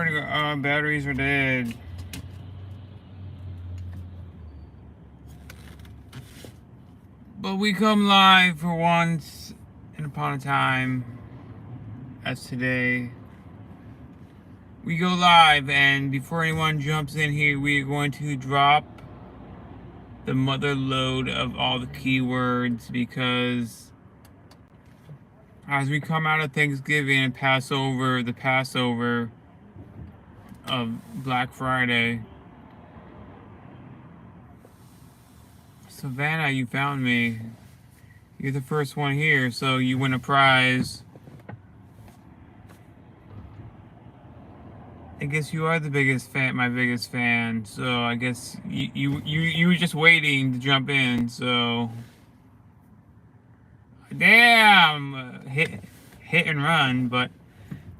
where to go. Batteries are dead. But we come live for once and upon a time, as today. We go live, and before anyone jumps in here, we are going to drop the mother load of all the keywords, because as we come out of Thanksgiving and the Passover of Black Friday. Savannah, you found me. You're the first one here, so you win a prize. I guess you are the biggest fan, my biggest fan. So I guess you were just waiting to jump in. So damn, hit and run. But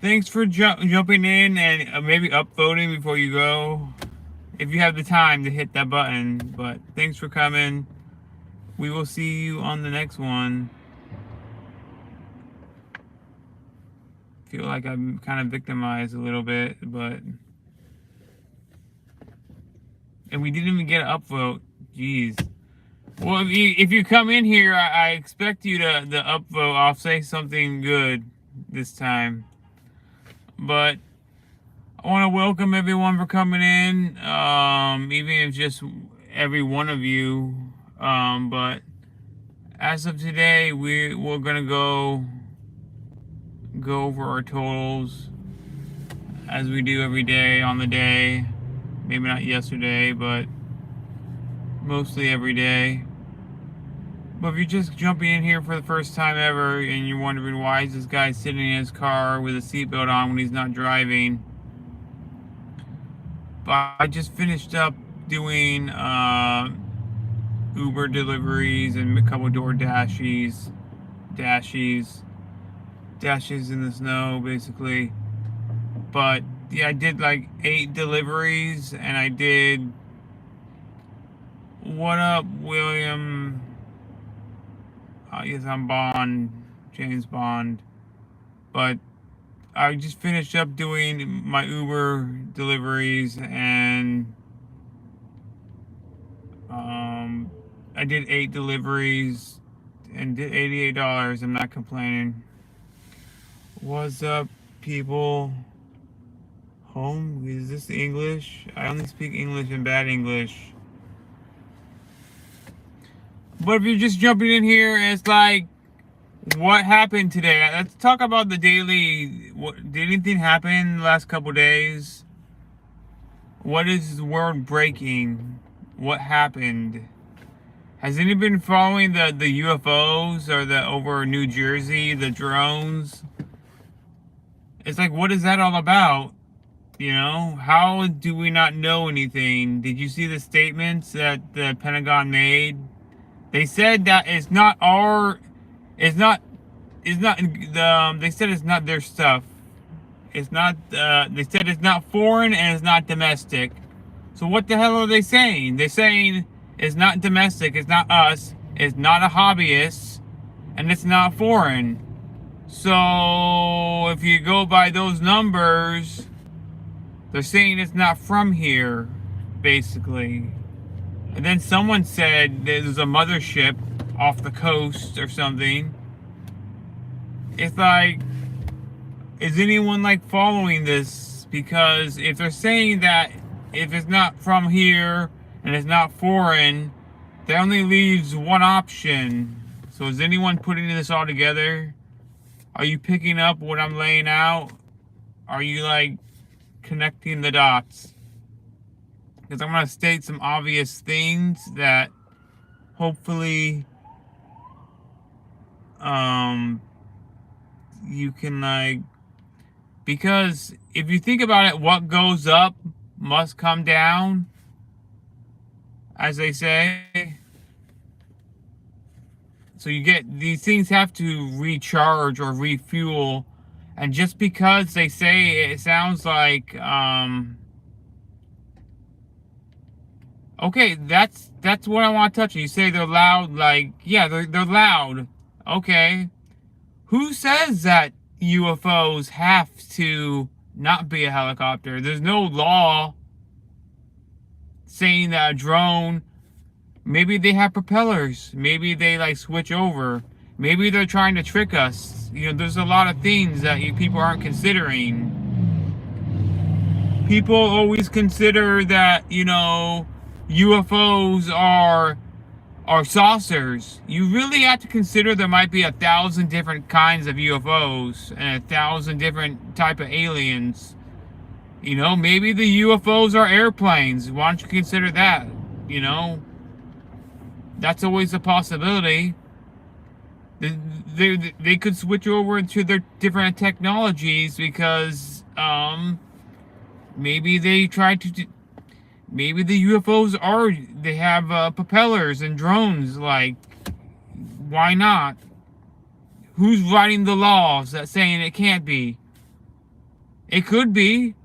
thanks for jumping in and maybe upvoting before you go, if you have the time to hit that button. But thanks for coming. We will see you on the next one. Feel like I'm kind of victimized a little bit, but... And we didn't even get an upvote. Jeez. Well, if you come in here, I expect you to upvote. I'll say something good this time. But I want to welcome everyone for coming in, even if just every one of you. But as of today, we're gonna go over our totals as we do every day on the day. Maybe not yesterday, but mostly every day. But if you're just jumping in here for the first time ever and you're wondering why is this guy sitting in his car with a seatbelt on when he's not driving, but I just finished up doing Uber deliveries and a couple door dashes in the snow, basically. But yeah, I did like 8 deliveries, and I did What Up William? Yes, I'm Bond, James Bond. But I just finished up doing my Uber deliveries, and I did 8 deliveries and did $88. I'm not complaining. What's up, people? Home? Is this English? I only speak English and bad English. But if you're just jumping in here, it's like, what happened today? Let's talk about the daily. Did anything happen in the last couple days? What is the world breaking? What happened? Has anyone been following the UFOs or the over New Jersey, the drones? It's like, what is that all about? You know, how do we not know anything? Did you see the statements that the Pentagon made? They said that they said it's not their stuff. It's not, they said it's not foreign and it's not domestic. So what the hell are they saying? They're saying it's not domestic, it's not us, it's not a hobbyist, and it's not foreign. So if you go by those numbers, they're saying it's not from here, basically. And then someone said there's a mothership off the coast or something. It's like, is anyone like following this? Because if they're saying that if it's not from here and it's not foreign, that only leaves one option. So is anyone putting this all together? Are you picking up what I'm laying out? Are you like connecting the dots? Because I'm going to state some obvious things that hopefully you can like, because if you think about it, what goes up must come down, as they say. So you get, these things have to recharge or refuel. And just because they say it sounds like, okay, that's what I want to touch on. You say they're loud, like, yeah, they're loud. Okay. Who says that UFOs have to not be a helicopter. There's no law saying that a drone, maybe they have propellers. Maybe they like switch over. Maybe they're trying to trick us. You know, there's a lot of things that people aren't considering. People always consider that, you know, UFOs are saucers. You really have to consider there might be 1,000 different kinds of UFOs and 1,000 different type of aliens. You know, maybe the UFOs are airplanes. Why don't you consider that? You know, that's always a possibility. They could switch over to their different technologies because maybe they tried to. Maybe the UFOs they have propellers and drones. Like, why not? Who's writing the laws that saying it can't be? It could be.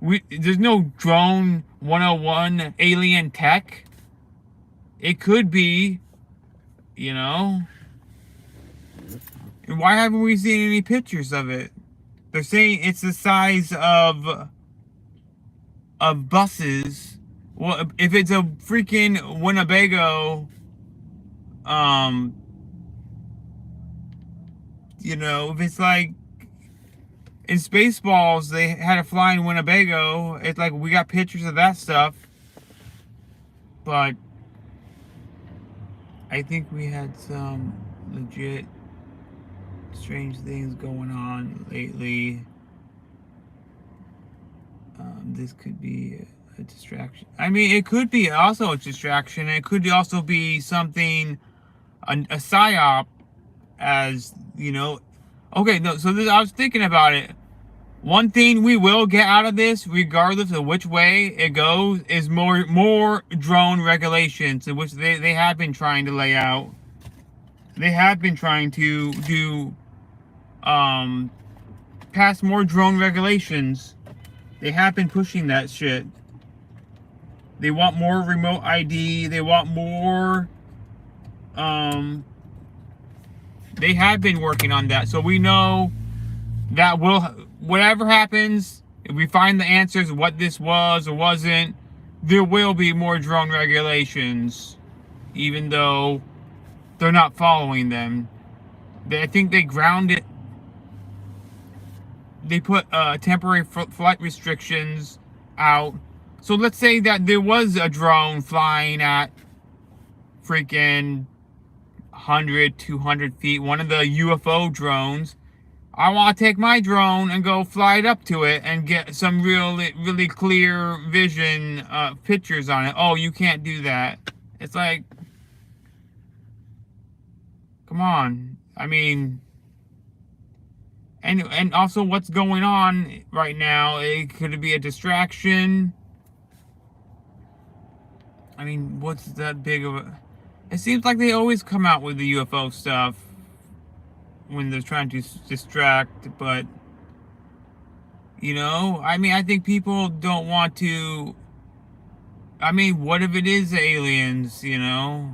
There's no drone 101 alien tech. It could be, you know. And why haven't we seen any pictures of it? They're saying it's the size of buses. Well, if it's a freaking Winnebago, you know, if it's like in Spaceballs, they had a flying Winnebago. It's like we got pictures of that stuff, but I think we had some legit strange things going on lately. This could be a distraction. I mean, it could be also a distraction. It could also be something, a psyop, as you know. Okay, no. So I was thinking about it. One thing we will get out of this, regardless of which way it goes, is more drone regulations, which they have been trying to lay out. They have been trying to do pass more drone regulations. They have been pushing that shit. They want more remote ID. They want more. They have been working on that, so we know that will, whatever happens, if we find the answers, what this was or wasn't, there will be more drone regulations, even though they're not following them. I think they grounded. They put temporary flight restrictions out. So let's say that there was a drone flying at freaking 100, 200 feet, one of the UFO drones. I want to take my drone and go fly it up to it and get some really clear vision pictures on it. Oh, you can't do that. It's like, come on. I mean, and also what's going on right now, could it be a distraction? I mean, what's that big of a... It seems like they always come out with the UFO stuff when they're trying to distract, but, you know, I mean, I think people don't want to... I mean, what if it is aliens, you know?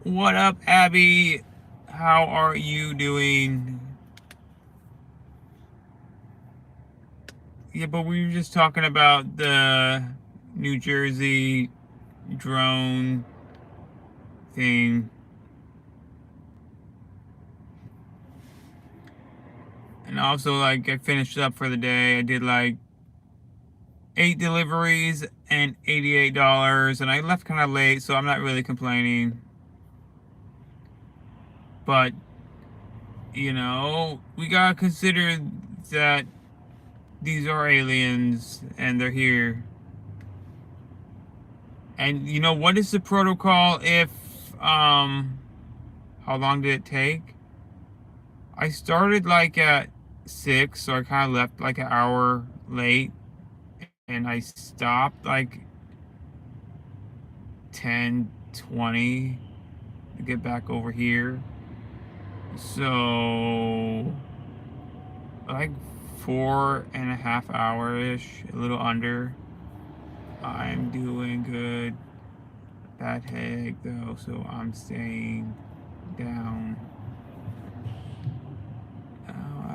What up, Abby? How are you doing? Yeah, but we were just talking about the New Jersey drone thing. And also, like, I finished up for the day. I did like 8 deliveries and $88, and I left kind of late, so I'm not really complaining. But, you know, we gotta consider that these are aliens and they're here. And you know, what is the protocol if how long did it take? I started like at 6, so I kind of left like an hour late, and I stopped like 10:20 to get back over here. So like 4.5 hours-ish, a little under. I'm doing good. Bad headache though, so I'm staying down.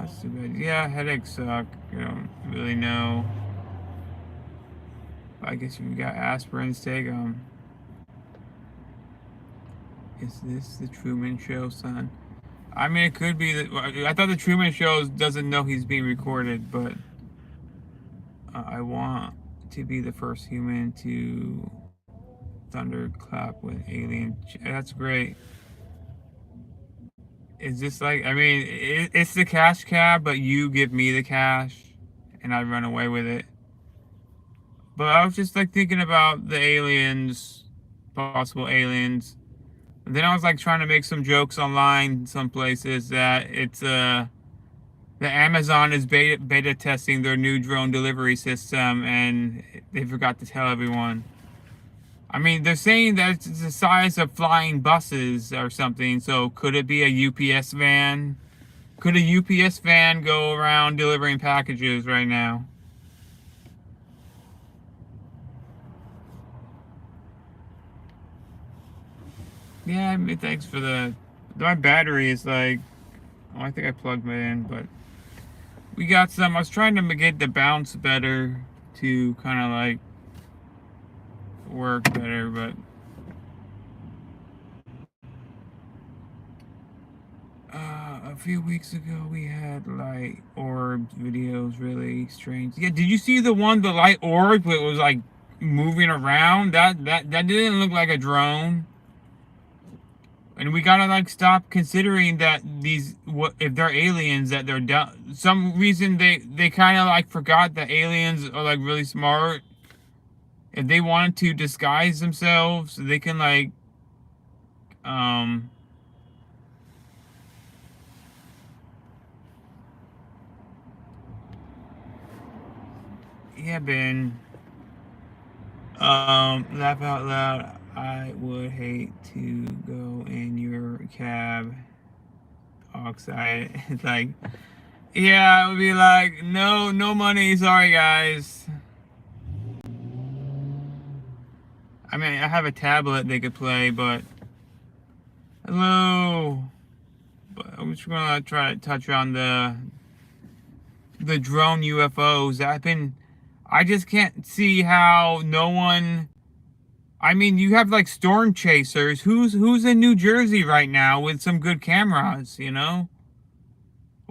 That's too bad. Yeah, headaches suck. You don't really know. I guess if you got aspirins, take them. Is this the Truman Show, son? I mean, it could be that. I thought the Truman Show doesn't know he's being recorded, but I want to be the first human to thunderclap with alien. That's great. Is this like? I mean, it's the cash cab, but you give me the cash, and I run away with it. But I was just like thinking about the aliens, possible aliens. And then I was like trying to make some jokes online, some places that it's the Amazon is beta testing their new drone delivery system, and they forgot to tell everyone. I mean, they're saying that it's the size of flying buses or something. So could it be a UPS van? Could a UPS van go around delivering packages right now? Yeah, I mean, thanks for the. My battery is like. Oh, I think I plugged it in, but we got some. I was trying to get the bounce better to kind of like work better, but a few weeks ago we had light orbs videos, really strange. Yeah, did you see the light orb that was like moving around? That didn't look like a drone. And we gotta like stop considering that these what if they're aliens that they're done. Some reason they kind of like forgot that aliens are like really smart. If they wanted to disguise themselves, they can like um yeah, Ben. Laugh out loud. I would hate to go in your cab. Oxide. It's like, yeah, it would be like, no, no money. Sorry, guys. I mean, I have a tablet they could play, but hello. But I'm just gonna try to touch on the drone UFOs. I just can't see how no one. I mean, you have like storm chasers. Who's in New Jersey right now with some good cameras? You know,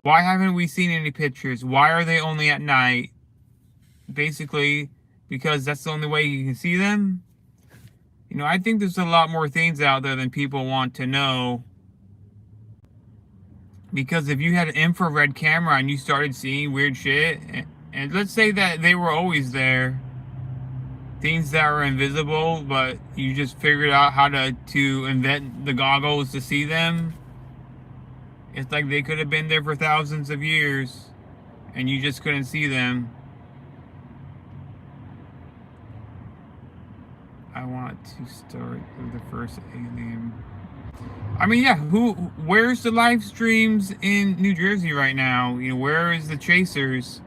why haven't we seen any pictures? Why are they only at night? Basically, because that's the only way you can see them. You know, I think there's a lot more things out there than people want to know. Because if you had an infrared camera and you started seeing weird shit, and let's say that they were always there, things that were invisible, but you just figured out how to invent the goggles to see them, it's like they could have been there for thousands of years, and you just couldn't see them. I want to start with the first alien. I mean, yeah, where's the live streams in New Jersey right now? You know, where is the chasers?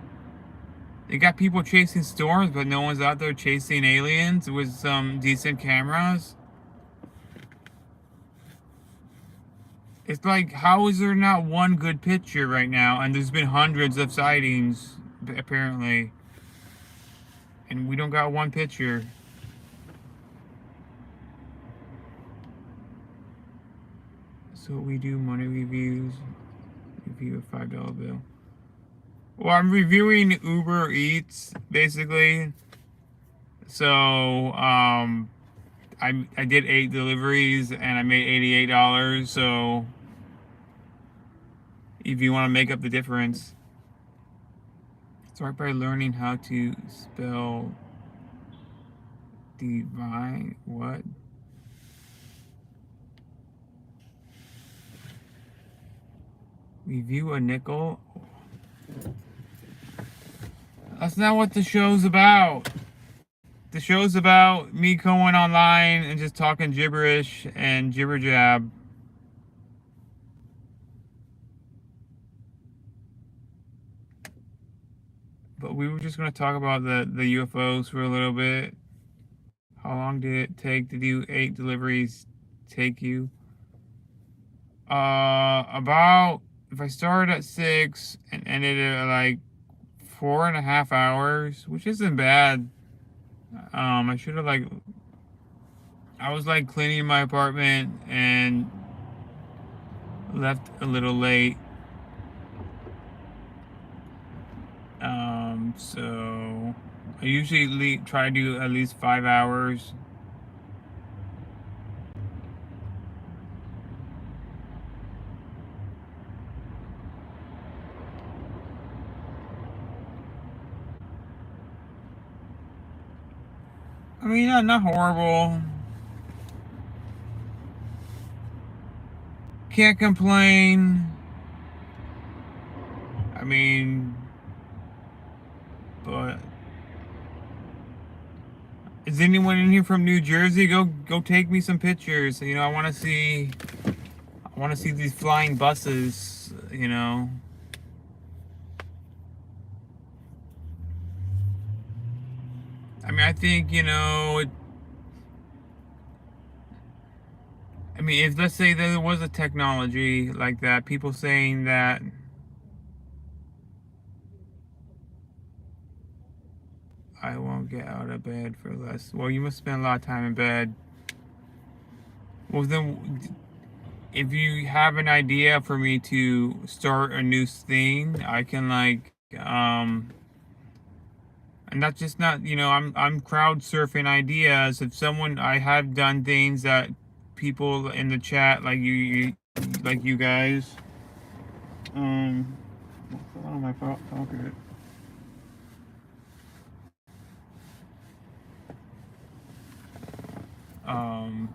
They got people chasing storms, but no one's out there chasing aliens with some decent cameras. It's like, how is there not one good picture right now? And there's been hundreds of sightings, apparently. And we don't got one picture. So we do money reviews. Review a $5 bill. Well, I'm reviewing Uber Eats, basically. So, I did 8 deliveries and I made $88. So, if you want to make up the difference, start by learning how to spell divine. What? Review a nickel? That's not what the show's about. The show's about me going online and just talking gibberish and jibber jab. But we were just going to talk about the UFOs for a little bit. How long did it take to do 8 deliveries take you? About if I started at 6 and ended at like 4.5 hours, which isn't bad. I should have like I was like cleaning my apartment and left a little late. So I usually try to do at least 5 hours. I mean, not horrible. Can't complain. I mean, but is anyone in here from New Jersey? Go take me some pictures. You know, I want to see these flying buses, you know. I mean, I think, you know, I mean, if let's say there was a technology like that, people saying that I won't get out of bed for less. Well, you must spend a lot of time in bed. Well, then, if you have an idea for me to start a new thing, I can like, and that's just not, you know, I'm crowd surfing ideas. If someone, I have done things that people in the chat, like you guys, what's going on in my pocket? Um,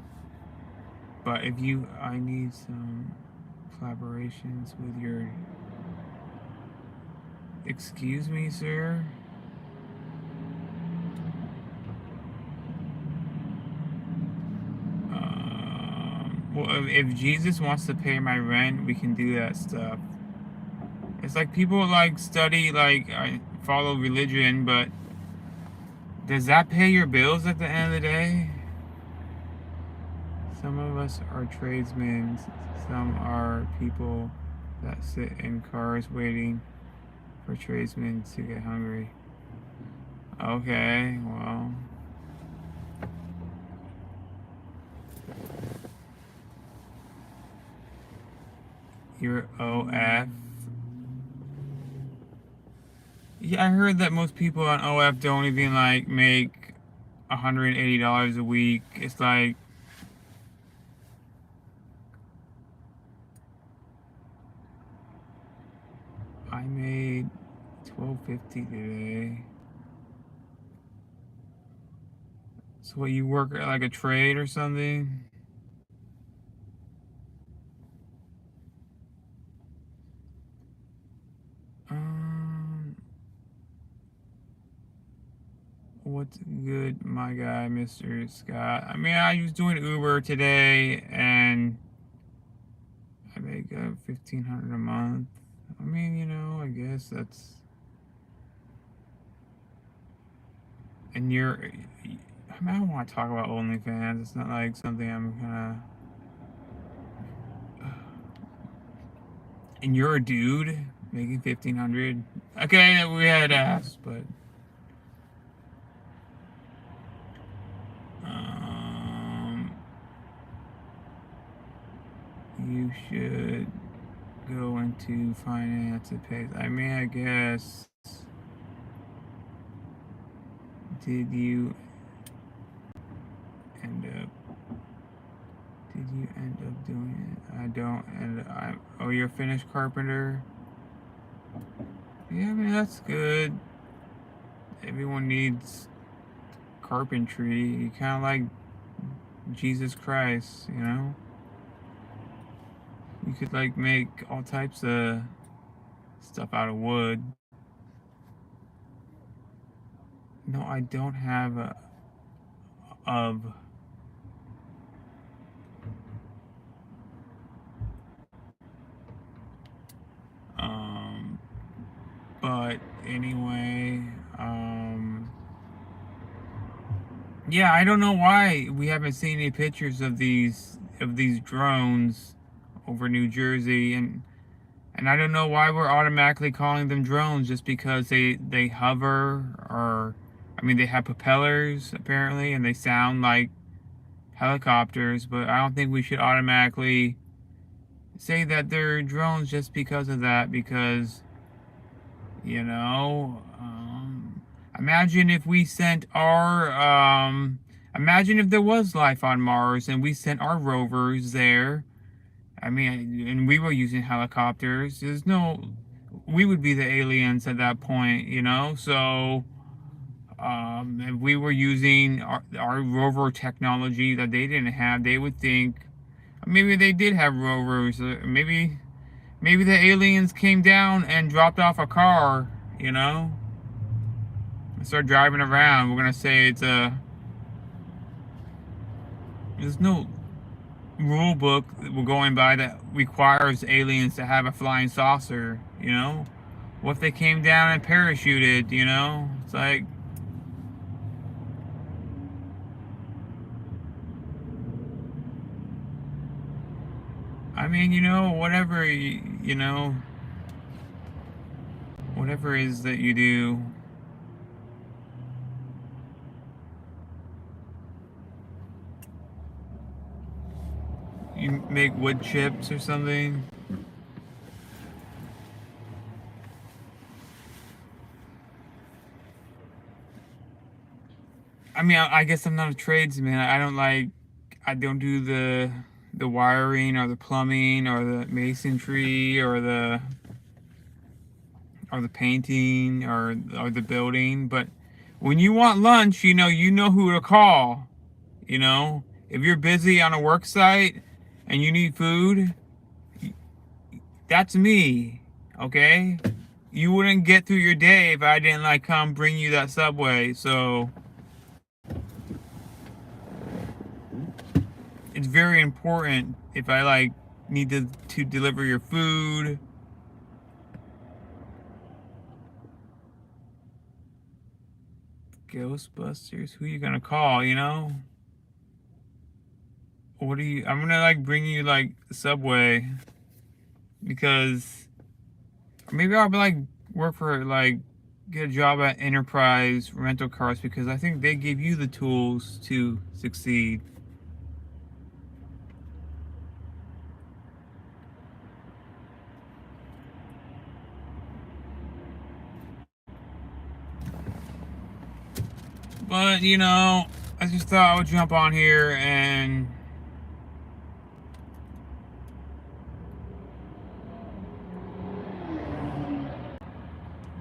but if you, I need some collaborations with your, excuse me, sir. Well, if Jesus wants to pay my rent, we can do that stuff. It's like people like study, like I follow religion, but does that pay your bills at the end of the day? Some of us are tradesmen, some are people that sit in cars waiting for tradesmen to get hungry. Okay, well. You're OF. Yeah, I heard that most people on OF don't even like make $180 a week. It's like I made $12.50 today. So what, you work at like a trade or something? Um, what's good, my guy, Mr. Scott? I mean, I was doing Uber today, and I make 1,500 a month. I mean, you know, I guess that's. And you're. I mean, I don't want to talk about OnlyFans. It's not like something I'm gonna. And you're a dude making 1,500. Okay, we had asked, but um, you should go into finance and pay. I mean, I guess. Did you end up? Did you end up doing it? I don't. And I. Oh, you're a finished carpenter. Yeah, I mean that's good. Everyone needs carpentry. You kind of like Jesus Christ, you know. You could like make all types of stuff out of wood. No, I don't have a of. Um, but anyway, yeah, I don't know why we haven't seen any pictures of these drones over New Jersey, and And I don't know why we're automatically calling them drones just because they hover, or I mean they have propellers apparently and they sound like helicopters, but I don't think we should automatically say that they're drones just because of that, because you know, imagine if we sent our imagine if there was life on Mars and we sent our rovers there. I mean, and we were using helicopters. There's no, we would be the aliens at that point, you know? So, if we were using our rover technology that they didn't have, they would think maybe they did have rovers. Maybe the aliens came down and dropped off a car, you know? And start driving around. We're gonna say it's a. There's no rule book that we're going by that requires aliens to have a flying saucer, you know? What if they came down and parachuted, you know? It's like, I mean, you know, whatever, you know, whatever it is that you do, you make wood chips or something. I mean, I guess I'm not a tradesman. I don't do the wiring or the plumbing or the masonry or the painting or the building. But when you want lunch, you know who to call. You know, if you're busy on a work site and you need food, that's me. Okay, you wouldn't get through your day if I didn't like come bring you that Subway. So it's very important if I like need to deliver your food. Ghostbusters, who you gonna call, you know? What do you, I'm gonna like bring you like Subway because, or maybe I'll be like work for like get a job at Enterprise rental cars because I think they give you the tools to succeed. But you know, I just thought I would jump on here and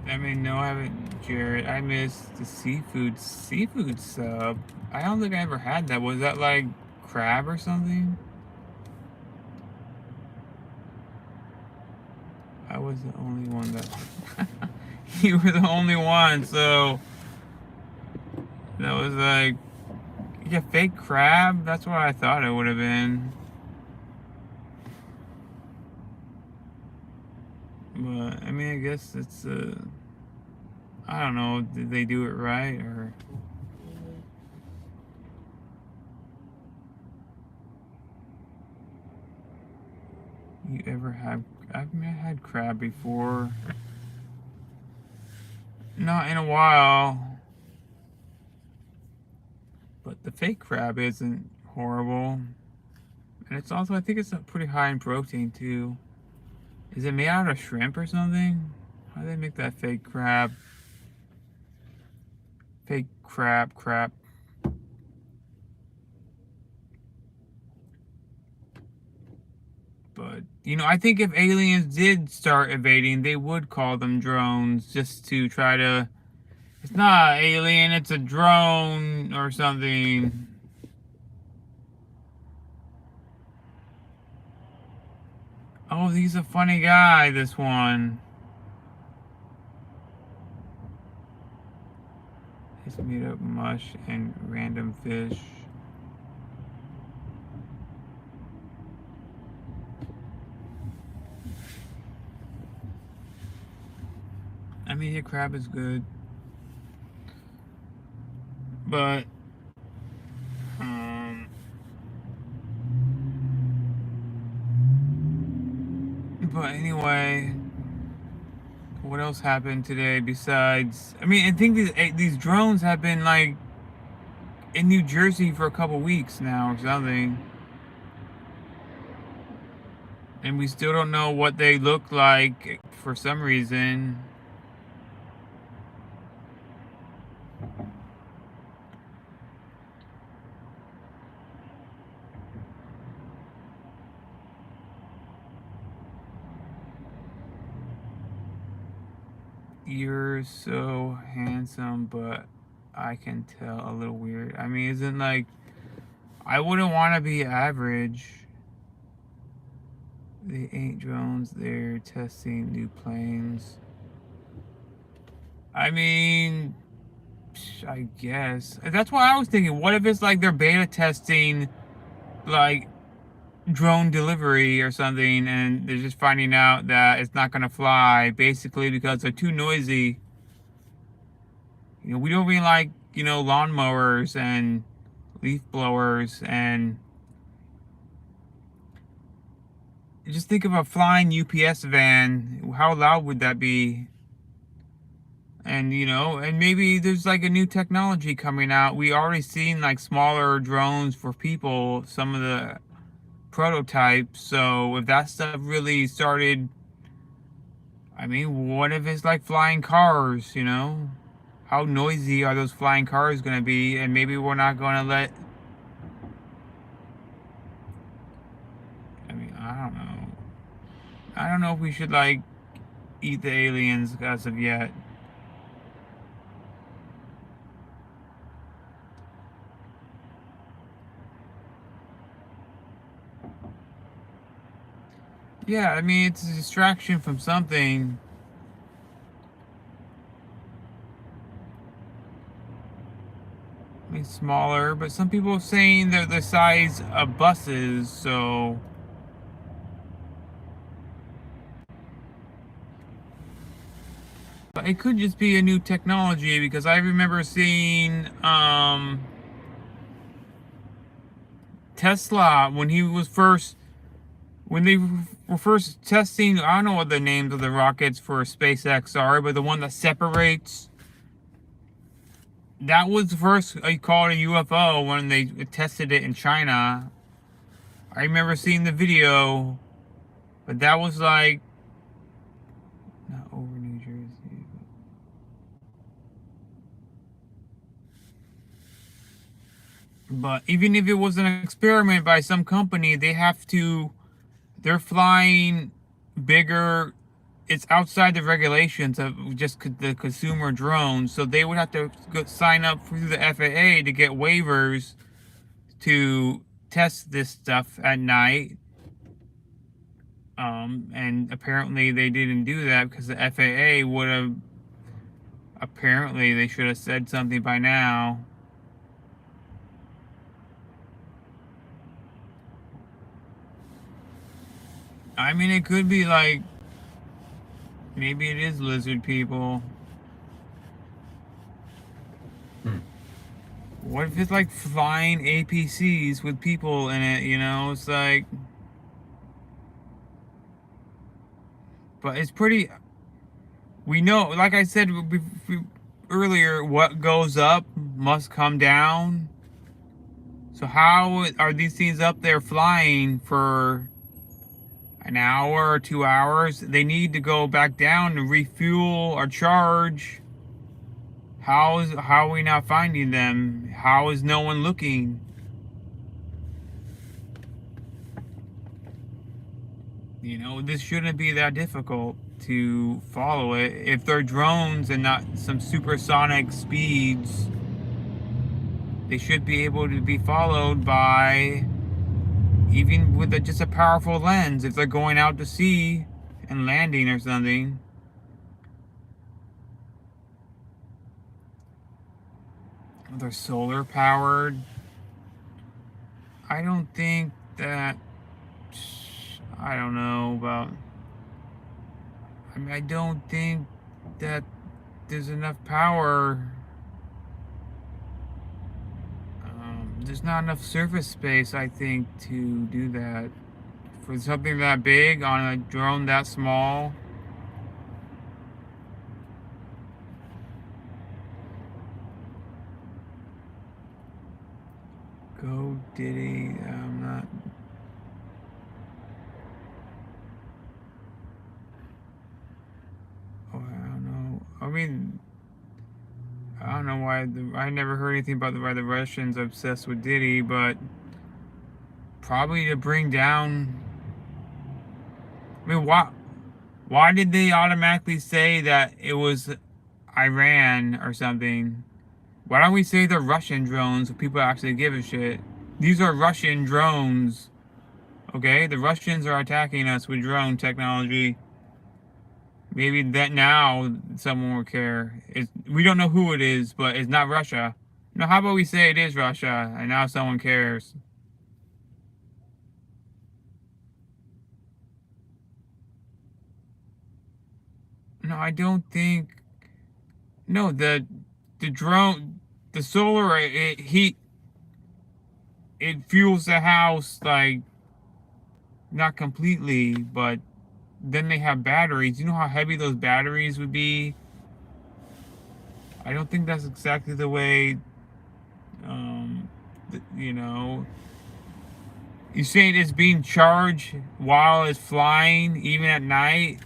I mean, no, I haven't, Jared. I missed the seafood sub. I don't think I ever had that. Was that like crab or something? I was the only one that. You were the only one, so that was like, yeah, fake crab. That's what I thought it would have been. But I mean, I guess it's I don't know. Did they do it right or? You ever have? I've had crab before. Not in a while. But the fake crab isn't horrible. And it's also, I think it's pretty high in protein too. Is it made out of shrimp or something? How do they make that fake crab? Fake crap. But, you know, I think if aliens did start invading, they would call them drones just to try to. It's not an alien, it's a drone or something. Oh, he's a funny guy, this one. It's made up mush and random fish. I mean, the crab is good. But, But anyway, what else happened today besides? I mean, I think these drones have been like in New Jersey for a couple weeks now or something, and we still don't know what they look like for some reason. You're so handsome, but I can tell a little weird. I mean, isn't like I wouldn't want to be average. They ain't drones, they're testing new planes. I mean, I guess. That's why I was thinking, what if it's like they're beta testing like drone delivery or something and they're just finding out that it's not gonna fly basically because they're too noisy. You know, we don't really like, lawnmowers and leaf blowers, and just think of a flying UPS van. How loud would that be? And and maybe there's like a new technology coming out. We already seen like smaller drones for people, some of the prototypes. So if that stuff really started, I mean, what if it's like flying cars, How noisy are those flying cars going to be? And maybe we're not going to I mean, I don't know. I don't know if we should like eat the aliens as of yet. Yeah, I mean, it's a distraction from something. I mean, smaller, but some people are saying they're the size of buses, so. But it could just be a new technology because I remember seeing Tesla when they were first testing. I don't know what the names of the rockets for SpaceX are, but the one that separates. That was the first I called a UFO when they tested it in China. I remember seeing the video, but that was like not over New Jersey. But even if it was an experiment by some company, they're flying bigger. It's outside the regulations of just the consumer drones, so they would have to sign up through the FAA to get waivers to test this stuff at night. And apparently they didn't do that because the FAA would have. Apparently they should have said something by now. I mean, it could be like maybe it is lizard people. What if it's like flying APCs with people in it? It's like, but it's pretty. We know, like I said earlier, what goes up must come down. So how are these things up there flying for an hour or 2 hours? They need to go back down to refuel or charge. How are we not finding them? How is no one looking? This shouldn't be that difficult to follow it. If they're drones and not some supersonic speeds, they should be able to be followed by, even with just a powerful lens, if they're going out to sea and landing or something. They're solar powered. I don't think that. I don't know about. I mean, I don't think that there's enough power. There's not enough surface space, I think, to do that For something that big on a drone that small. Go Diddy. I'm not. Oh, I don't know. I mean, I don't know why. I never heard anything about why the Russians are obsessed with Diddy, but probably to bring down. I mean, why did they automatically say that it was Iran or something? Why don't we say they're Russian drones so people actually give a shit? These are Russian drones, okay? The Russians are attacking us with drone technology. Maybe that now someone will care. We don't know who it is, but it's not Russia. No, how about we say it is Russia and now someone cares? No, I don't think. No, the drone, the solar heat, it fuels the house like not completely, but then they have batteries. You know how heavy those batteries would be? I don't think that's exactly the way, um, you know. You saying it's being charged while it's flying, even at night?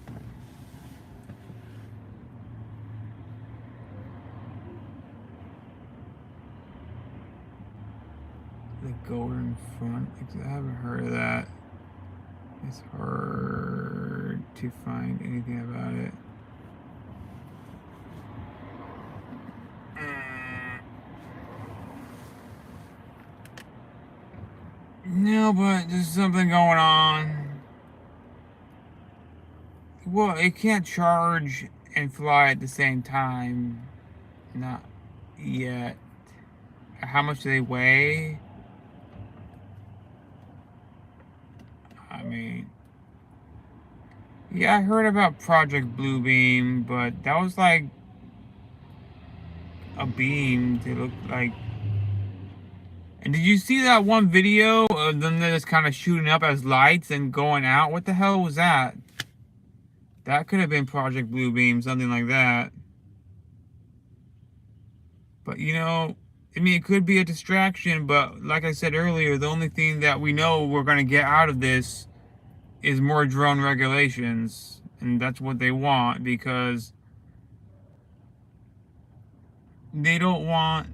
The golden front. I haven't heard of that. It's hard to find anything about it. No, but there's something going on. Well, it can't charge and fly at the same time. Not yet. How much do they weigh? I mean, yeah, I heard about Project Bluebeam, but that was like a beam to look like. And did you see that one video of them just kind of shooting up as lights and going out? What the hell was that? That could have been Project Bluebeam, something like that. But you know, I mean, it could be a distraction, but like I said earlier, the only thing that we know we're going to get out of this is more drone regulations. And that's what they want because they don't want,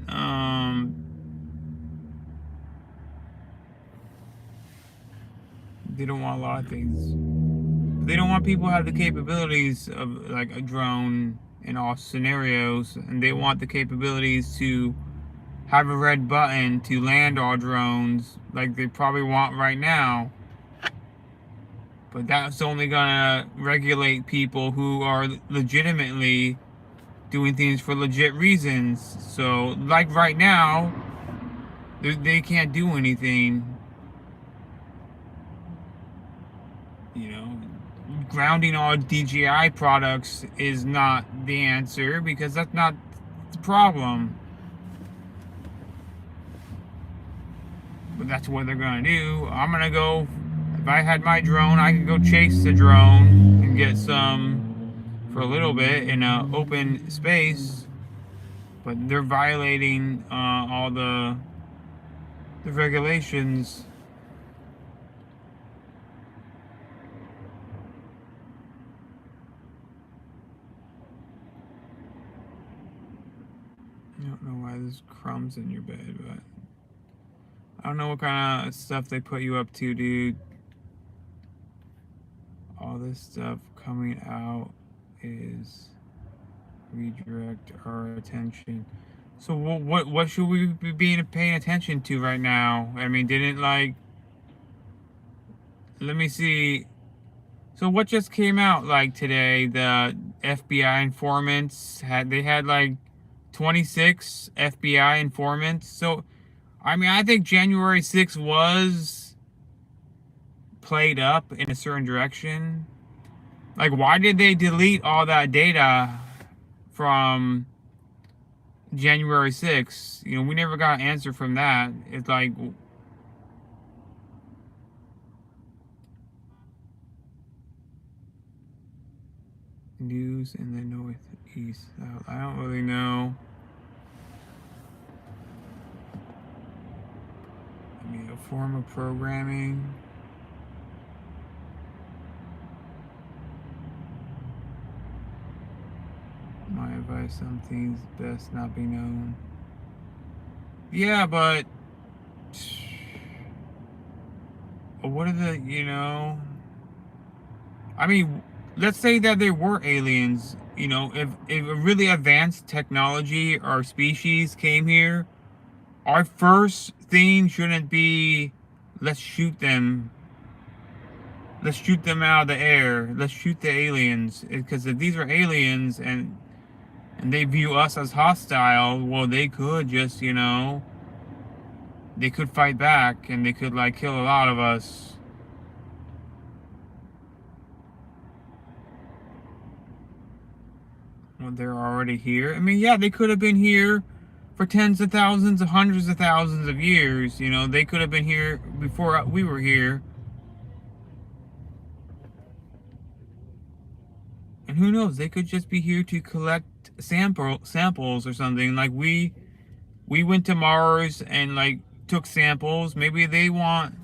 they don't want a lot of things. They don't want people to have the capabilities of like a drone in all scenarios, and they want the capabilities to have a red button to land all drones like they probably want right now. But that's only gonna regulate people who are legitimately doing things for legit reasons. So, like right now, they can't do anything. You know, grounding all DJI products is not the answer because that's not the problem. But that's what they're gonna do. I'm gonna go. If I had my drone, I could go chase the drone and get some for a little bit in an open space. But they're violating all the regulations. I don't know why there's crumbs in your bed, but I don't know what kind of stuff they put you up to, dude. All this stuff coming out is redirect our attention. So what should we be paying attention to right now? I mean, didn't like. Let me see. So what just came out like today? The FBI informants had like 26 FBI informants. So I mean, I think January 6th was played up in a certain direction. Like, why did they delete all that data from January 6th? You know, we never got an answer from that. It's like, news in the northeast. I don't really know. I mean, a form of programming. My advice: some things best not be known. Yeah, but what are the, I mean, let's say that there were aliens, if a really advanced technology or species came here, our first thing shouldn't be, let's shoot them. Let's shoot them out of the air. Let's shoot the aliens. Because if these are aliens and they view us as hostile, well, they could just, they could fight back and they could, like, kill a lot of us. Well, they're already here. I mean, yeah, they could have been here for tens of thousands of hundreds of thousands of years. They could have been here before we were here. And who knows? They could just be here to collect samples or something. Like we went to Mars and, like, took samples. Maybe they want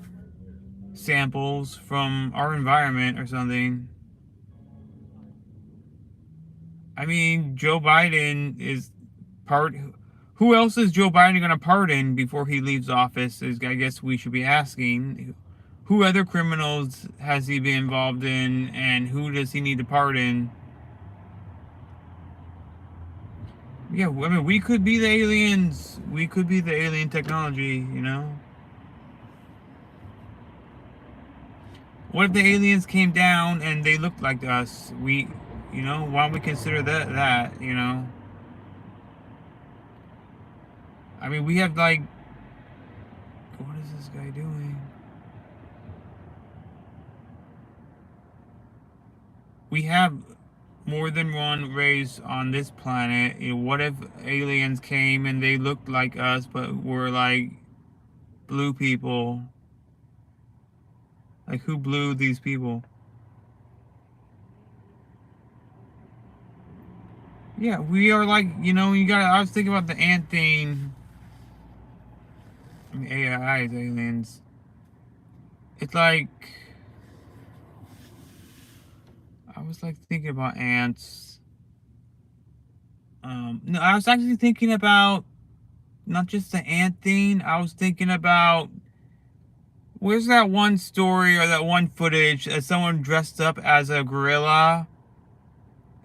samples from our environment or something. I mean, Joe Biden is part. Who else is Joe Biden going to pardon before he leaves office? I guess we should be asking. Who other criminals has he been involved in, and who does he need to pardon? Yeah, I mean, we could be the aliens. We could be the alien technology. What if the aliens came down and they looked like us? Why don't we consider that? I mean, we have, like, what is this guy doing? We have more than one race on this planet. What if aliens came and they looked like us, but were like blue people? Like, who blew these people? Yeah, we are, like, I was thinking about the ant thing. I mean, AI is aliens. It's like, I was, like, thinking about ants. No, I was actually thinking about not just the ant thing. I was thinking about, where's that one story or that one footage that someone dressed up as a gorilla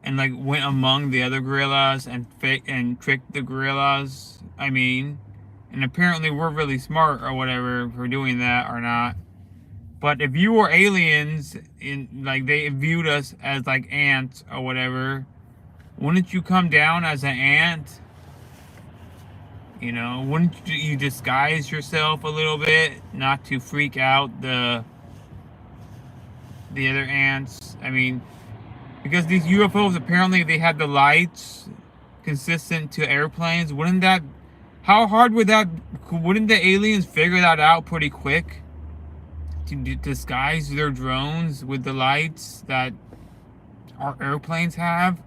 and, like, went among the other gorillas and tricked the gorillas? I mean, and apparently we're really smart or whatever for doing that or not. But if you were aliens like, they viewed us as, like, ants or whatever, wouldn't you come down as an ant? Wouldn't you disguise yourself a little bit, not to freak out the other ants? I mean, because these UFOs, apparently they had the lights consistent to airplanes. How hard wouldn't the aliens figure that out pretty quick? To disguise their drones with the lights that our airplanes have?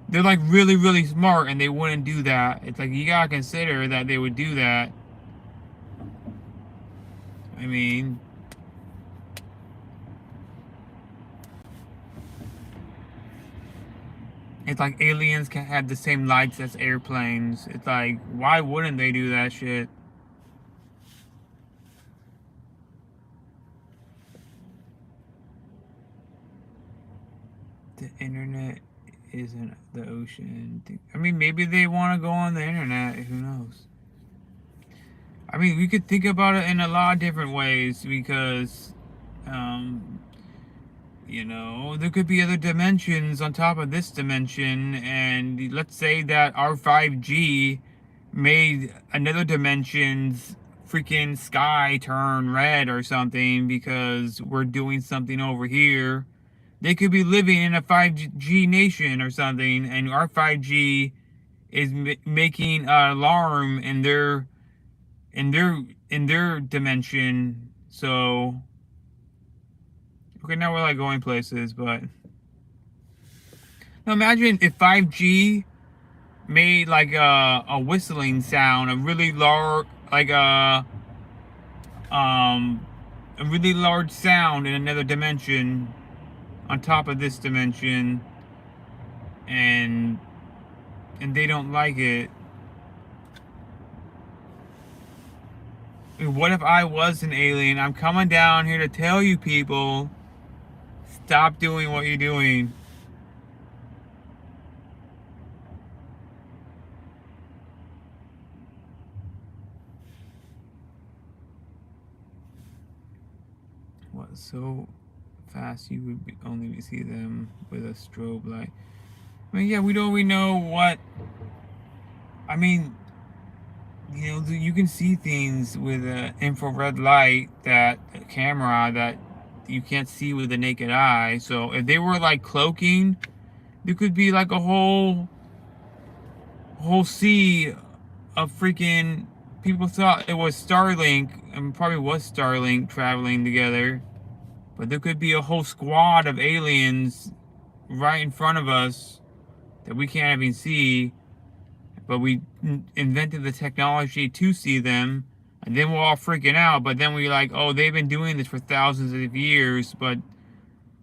They're, like, really, really smart, and they wouldn't do that. It's like, you gotta consider that they would do that. I mean, it's like aliens can have the same lights as airplanes. It's like, why wouldn't they do that shit? The internet isn't the ocean. I mean, maybe they want to go on the internet. Who knows? I mean, we could think about it in a lot of different ways because, um, there could be other dimensions on top of this dimension, and let's say that our 5G made another dimension's freaking sky turn red or something because we're doing something over here. They could be living in a 5G nation or something, and our 5G is making an alarm in their dimension. So, okay, now we're, like, going places, but Now imagine if 5G made like a whistling sound, a really large, like um, a really large sound in another dimension on top of this dimension, and they don't like it. I mean, what if I was an alien? I'm coming down here to tell you people, stop doing what you're doing. What, so fast you would only see them with a strobe light? I mean, yeah, we don't really know what. I mean, you know, you can see things with an infrared light, that camera that you can't see with the naked eye. So if they were like cloaking, there could be like a whole sea of freaking. People thought it was Starlink, and probably was Starlink traveling together. But there could be a whole squad of aliens right in front of us that we can't even see, but we invented the technology to see them, and then we're all freaking out. But then we're like, oh, they've been doing this for thousands of years, but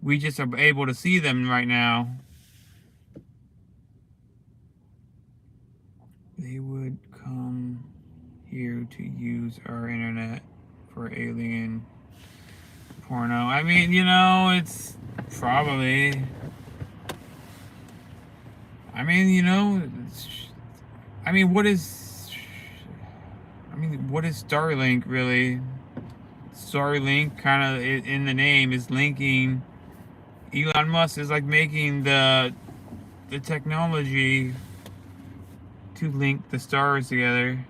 we just are able to see them right now. They would come here to use our internet for alien porno. I mean, you know, it's probably. I mean, you know, I mean, what is. I mean, what is Starlink really? Starlink, kind of in the name, is linking. Elon Musk is like making the technology to link the stars together.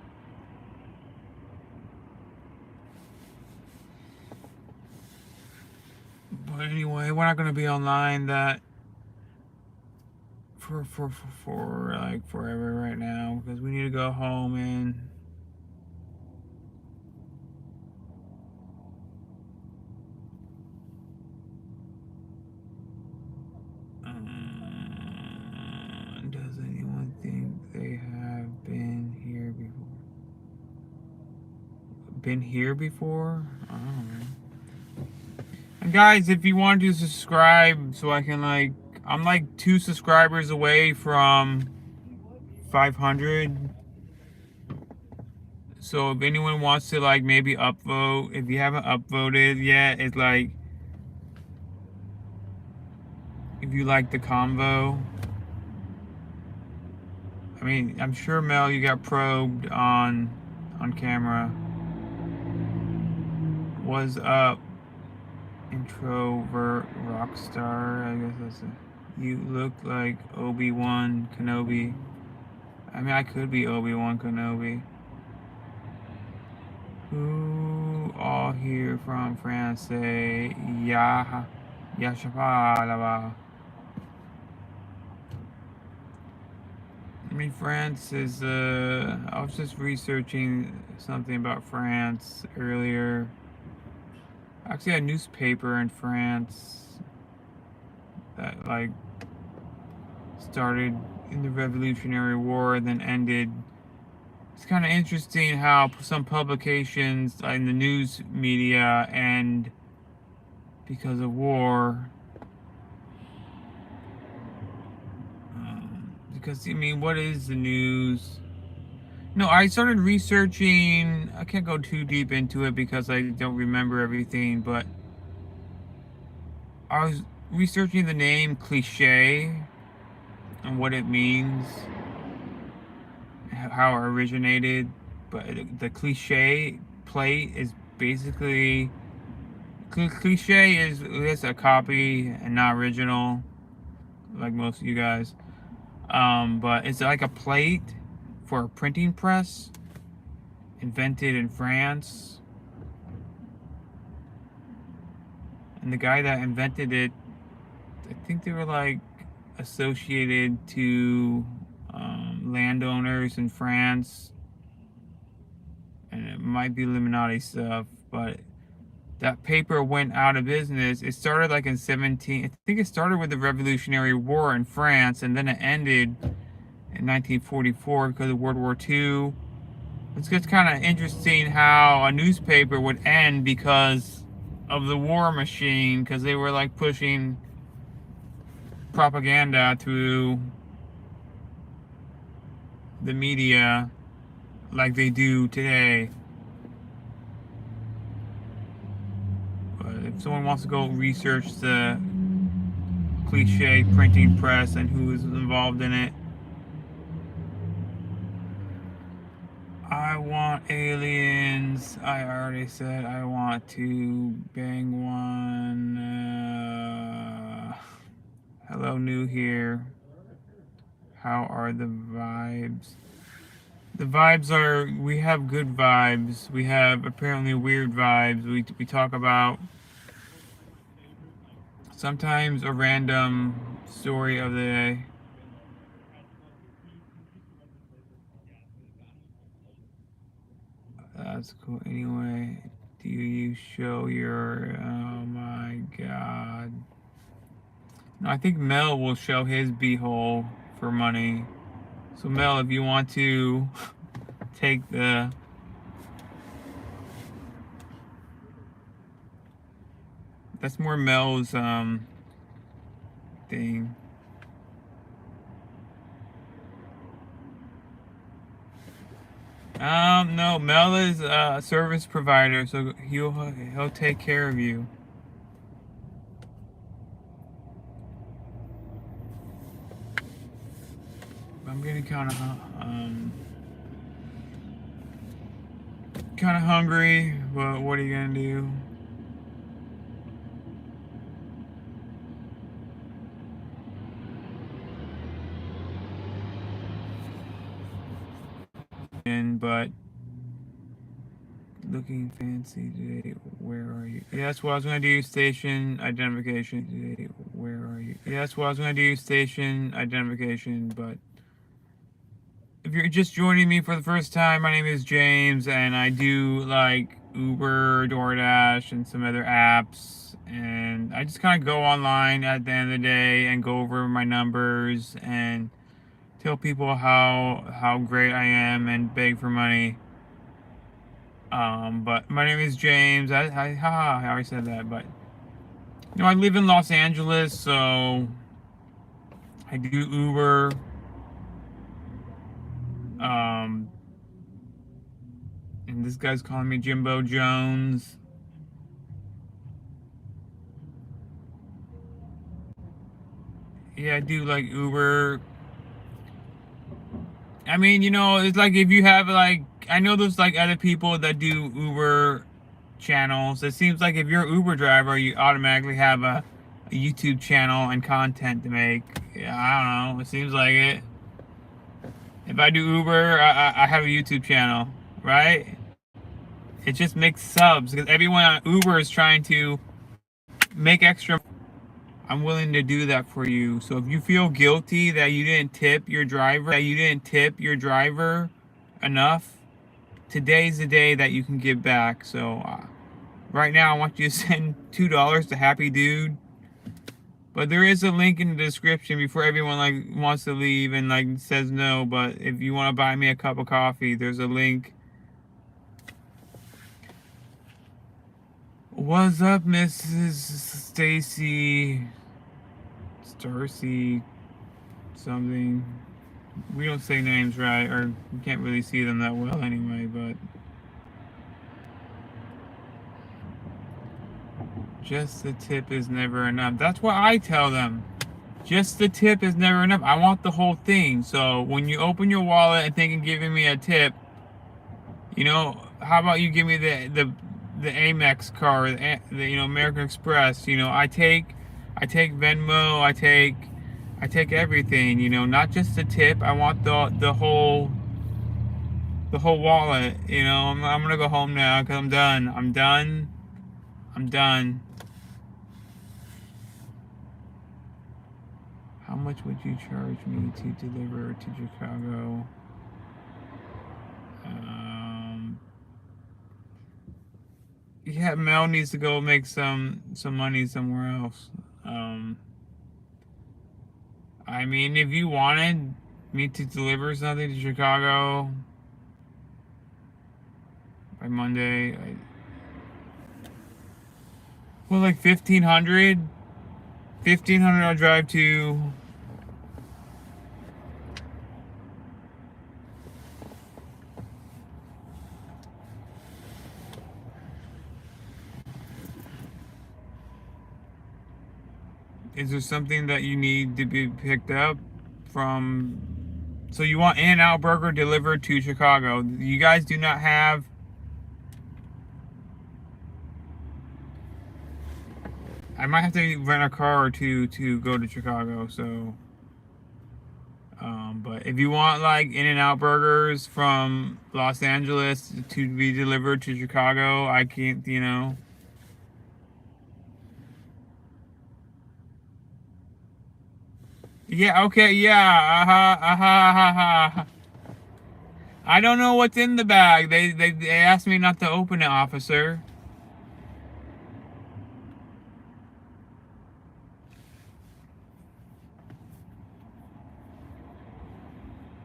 But anyway, we're not gonna be online that for like forever right now, because we need to go home and does anyone think they have been here before? Been here before? I don't know. And guys, if you want to subscribe so I can like, I'm like 2 subscribers away from 500. So if anyone wants to like maybe upvote, if you haven't upvoted yet, it's like, if you like the convo. I mean, I'm sure Mel, you got probed on camera. Was up, introvert rock star? I guess that's it. You look like Obi-Wan Kenobi. I mean, I could be Obi-Wan Kenobi. Who all here from France say Yah Yashapa? I mean, France is, I was just researching something about France earlier. Actually, a newspaper in France that, like, started in the Revolutionary War and then ended. It's kind of interesting how some publications in the news media end because of war. Because, I mean, what is the news? No, I started researching. I can't go too deep into it because I don't remember everything, but I was researching the name cliche and what it means, how it originated. But the cliche plate is basically. Cliche is it's a copy and not original, like most of you guys. But it's like a plate for a printing press, invented in France. And the guy that invented it, I think they were like associated to landowners in France. And it might be Illuminati stuff, but that paper went out of business. It started like in 17, I think it started with the Revolutionary War in France, and then it ended in 1944 because of World War II. It's just kind of interesting how a newspaper would end because of the war machine, because they were like pushing propaganda through the media like they do today. But if someone wants to go research the cliche printing press and who is involved in it, I want aliens. I already said I want to bang one. Hello, new here. How are the vibes? The vibes are, we have good vibes. We have apparently weird vibes. We talk about sometimes a random story of the day. That's cool. Anyway, do you show your, oh my god. No, I think Mel will show his beehole for money. So Mel, if you want to take the, that's more Mel's thing. No, Mel is a service provider, so he'll take care of you. I'm getting kind of hungry, but what are you gonna do? But looking fancy today. Where are you? Yeah, that's what I was gonna do. Station identification today. Where are you? Yeah, that's what I was gonna do. Station identification. But if you're just joining me for the first time, my name is James, and I do like Uber, DoorDash, and some other apps. And I just kind of go online at the end of the day and go over my numbers and tell people how great I am and beg for money. But my name is James. I already said that, but I live in Los Angeles, so I do Uber. Um, and this guy's calling me Jimbo Jones. Yeah, I do like Uber. I mean, it's like if you have like, I know there's like other people that do Uber channels. It seems like if you're an Uber driver, you automatically have a YouTube channel and content to make. Yeah, I don't know. It seems like it. If I do Uber, I have a YouTube channel, right? It just makes subs because everyone on Uber is trying to make extra. I'm willing to do that for you. So if you feel guilty that you didn't tip your driver, enough, today's the day that you can give back. So right now, I want you to send $2 to Happy Dude. But there is a link in the description before everyone like wants to leave and like says no. But if you want to buy me a cup of coffee, there's a link. What's up, Mrs. Stacy? Starcy something. We don't say names right, or we can't really see them that well anyway, but just the tip is never enough. That's what I tell them. Just the tip is never enough. I want the whole thing. So when you open your wallet and think of giving me a tip, how about you give me the Amex card, the American Express. I take Venmo. I take everything. Not just the tip. I want the whole wallet. I'm gonna go home now because I'm done. I'm done. I'm done. How much would you charge me to deliver to Chicago? Yeah, Mel needs to go make some money somewhere else. Um, I mean, if you wanted me to deliver something to Chicago by Monday, well, like 1,500. 1,500 I'll drive to. Is there something that you need to be picked up from? So you want In-N-Out Burger delivered to Chicago. You guys do not have. I might have to rent a car or two to go to Chicago. So, but if you want like In-N-Out burgers from Los Angeles to be delivered to Chicago, I can't. Yeah. Okay. Yeah. I don't know what's in the bag. They asked me not to open it, officer.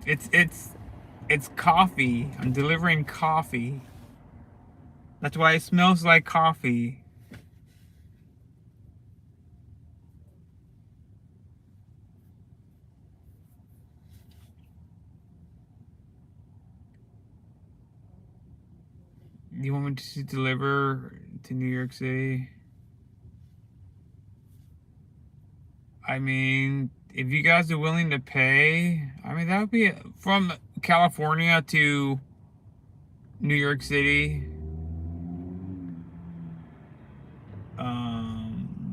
It's it's it's coffee. I'm delivering coffee. That's why it smells like coffee. You want me to deliver to New York City? I mean, if you guys are willing to pay, I mean, that would be from California to New York City.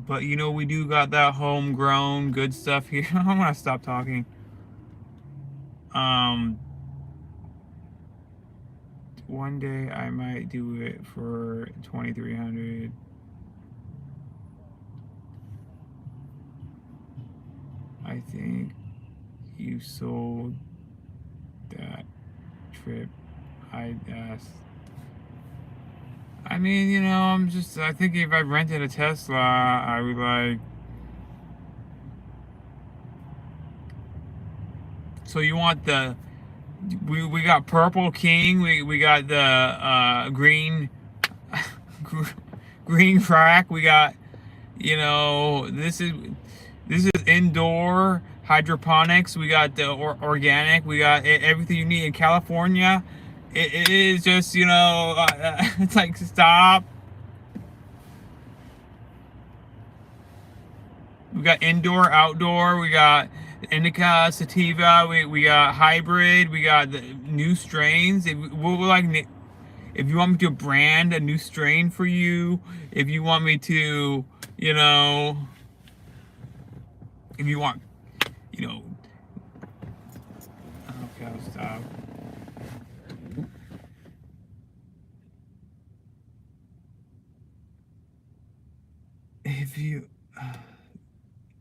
But we do got that homegrown good stuff here. I'm gonna stop talking. Um, one day I might do it for 2,300. I think you sold that trip I asked. I mean, I think if I rented a Tesla, I would like. So you want we got Purple King, we got the green, green frack, we got, this is indoor hydroponics, we got the organic, we got everything you need in California. It is just, it's like, stop. We got indoor, outdoor. We got indica, sativa. We got hybrid. We got the new strains. If you want me to brand a new strain for you, if you want me to, if you want, you know, okay, I'll stop. If you,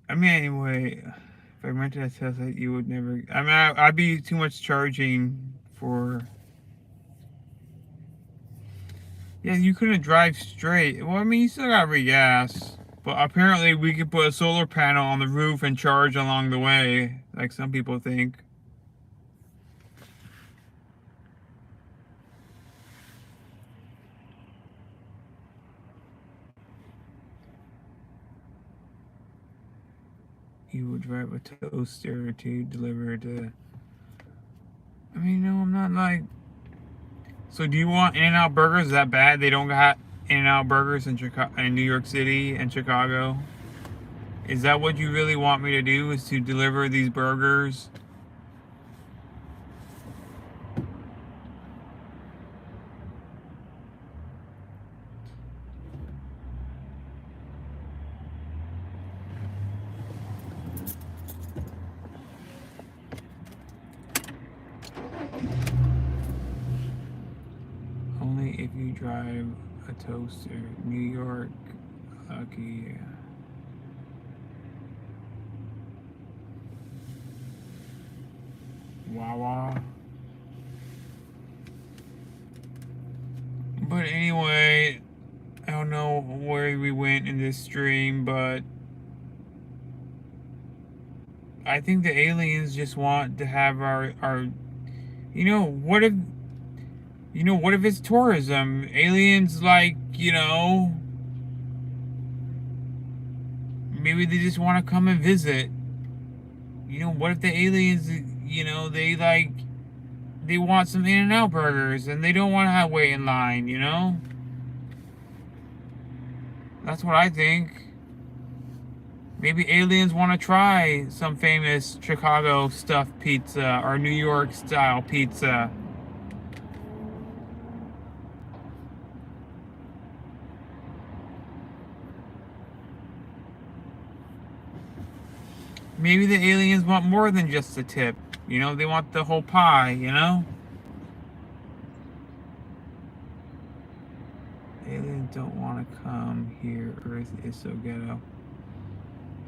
I mean, anyway, if I rented a Tesla, you would never. I mean, I'd be too much charging for. Yeah, you couldn't drive straight. Well, I mean, you still got regas. But apparently, we could put a solar panel on the roof and charge along the way, like some people think. You would drive a toaster to deliver to. I mean, no, I'm not like. So, do you want In-N-Out burgers? Is that bad? They don't got In-N-Out burgers in New York City and Chicago. Is that what you really want me to do? Is to deliver these burgers? Only if you drive a toaster. New York, lucky. Wawa. But anyway, know where we went in this stream, but I think the aliens just want to have our what if what if it's tourism? Aliens, like, maybe they just want to come and visit. What if the aliens, they want some In-N-Out burgers and they don't want to have wait in line? That's what I think. Maybe aliens want to try some famous Chicago stuffed pizza or New York style pizza. Maybe the aliens want more than just a tip. They want the whole pie. Aliens don't want to come here. Earth is so ghetto.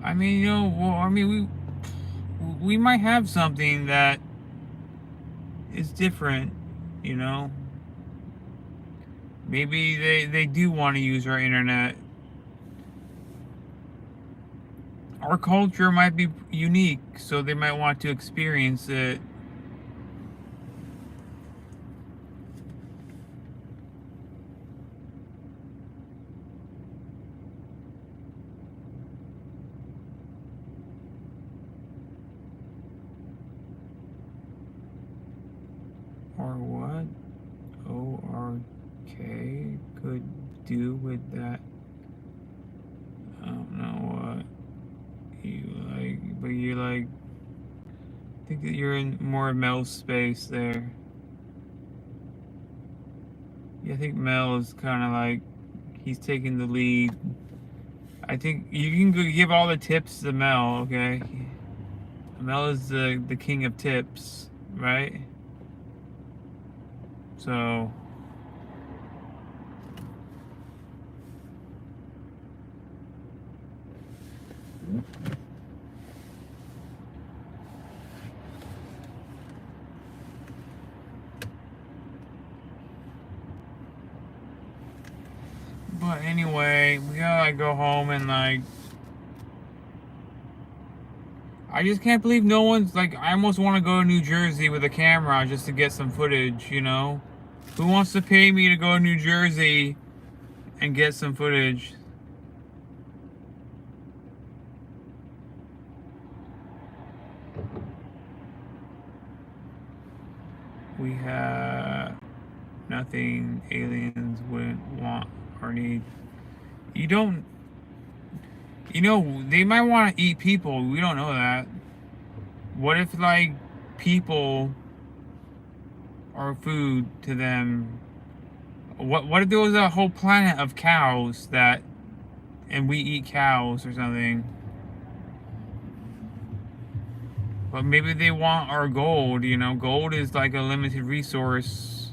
I mean, we might have something that is different. Maybe they do want to use our internet. Our culture might be unique, so they might want to experience it. Or what ORK could do with that. I don't know what you like, but you like. I think that you're in more Mel's space there. Yeah, I think Mel is kind of like he's taking the lead. I think you can give all the tips to Mel, okay? Mel is the king of tips, right? So but anyway, we gotta go home and I just can't believe no one's I almost want to go to New Jersey with a camera just to get some footage. Who wants to pay me to go to New Jersey and get some footage? We have nothing aliens wouldn't want or need. You don't. They might want to eat people. We don't know that. What if, people are food to them? What if there was a whole planet of cows and we eat cows or something? But maybe they want our gold. Gold is like a limited resource.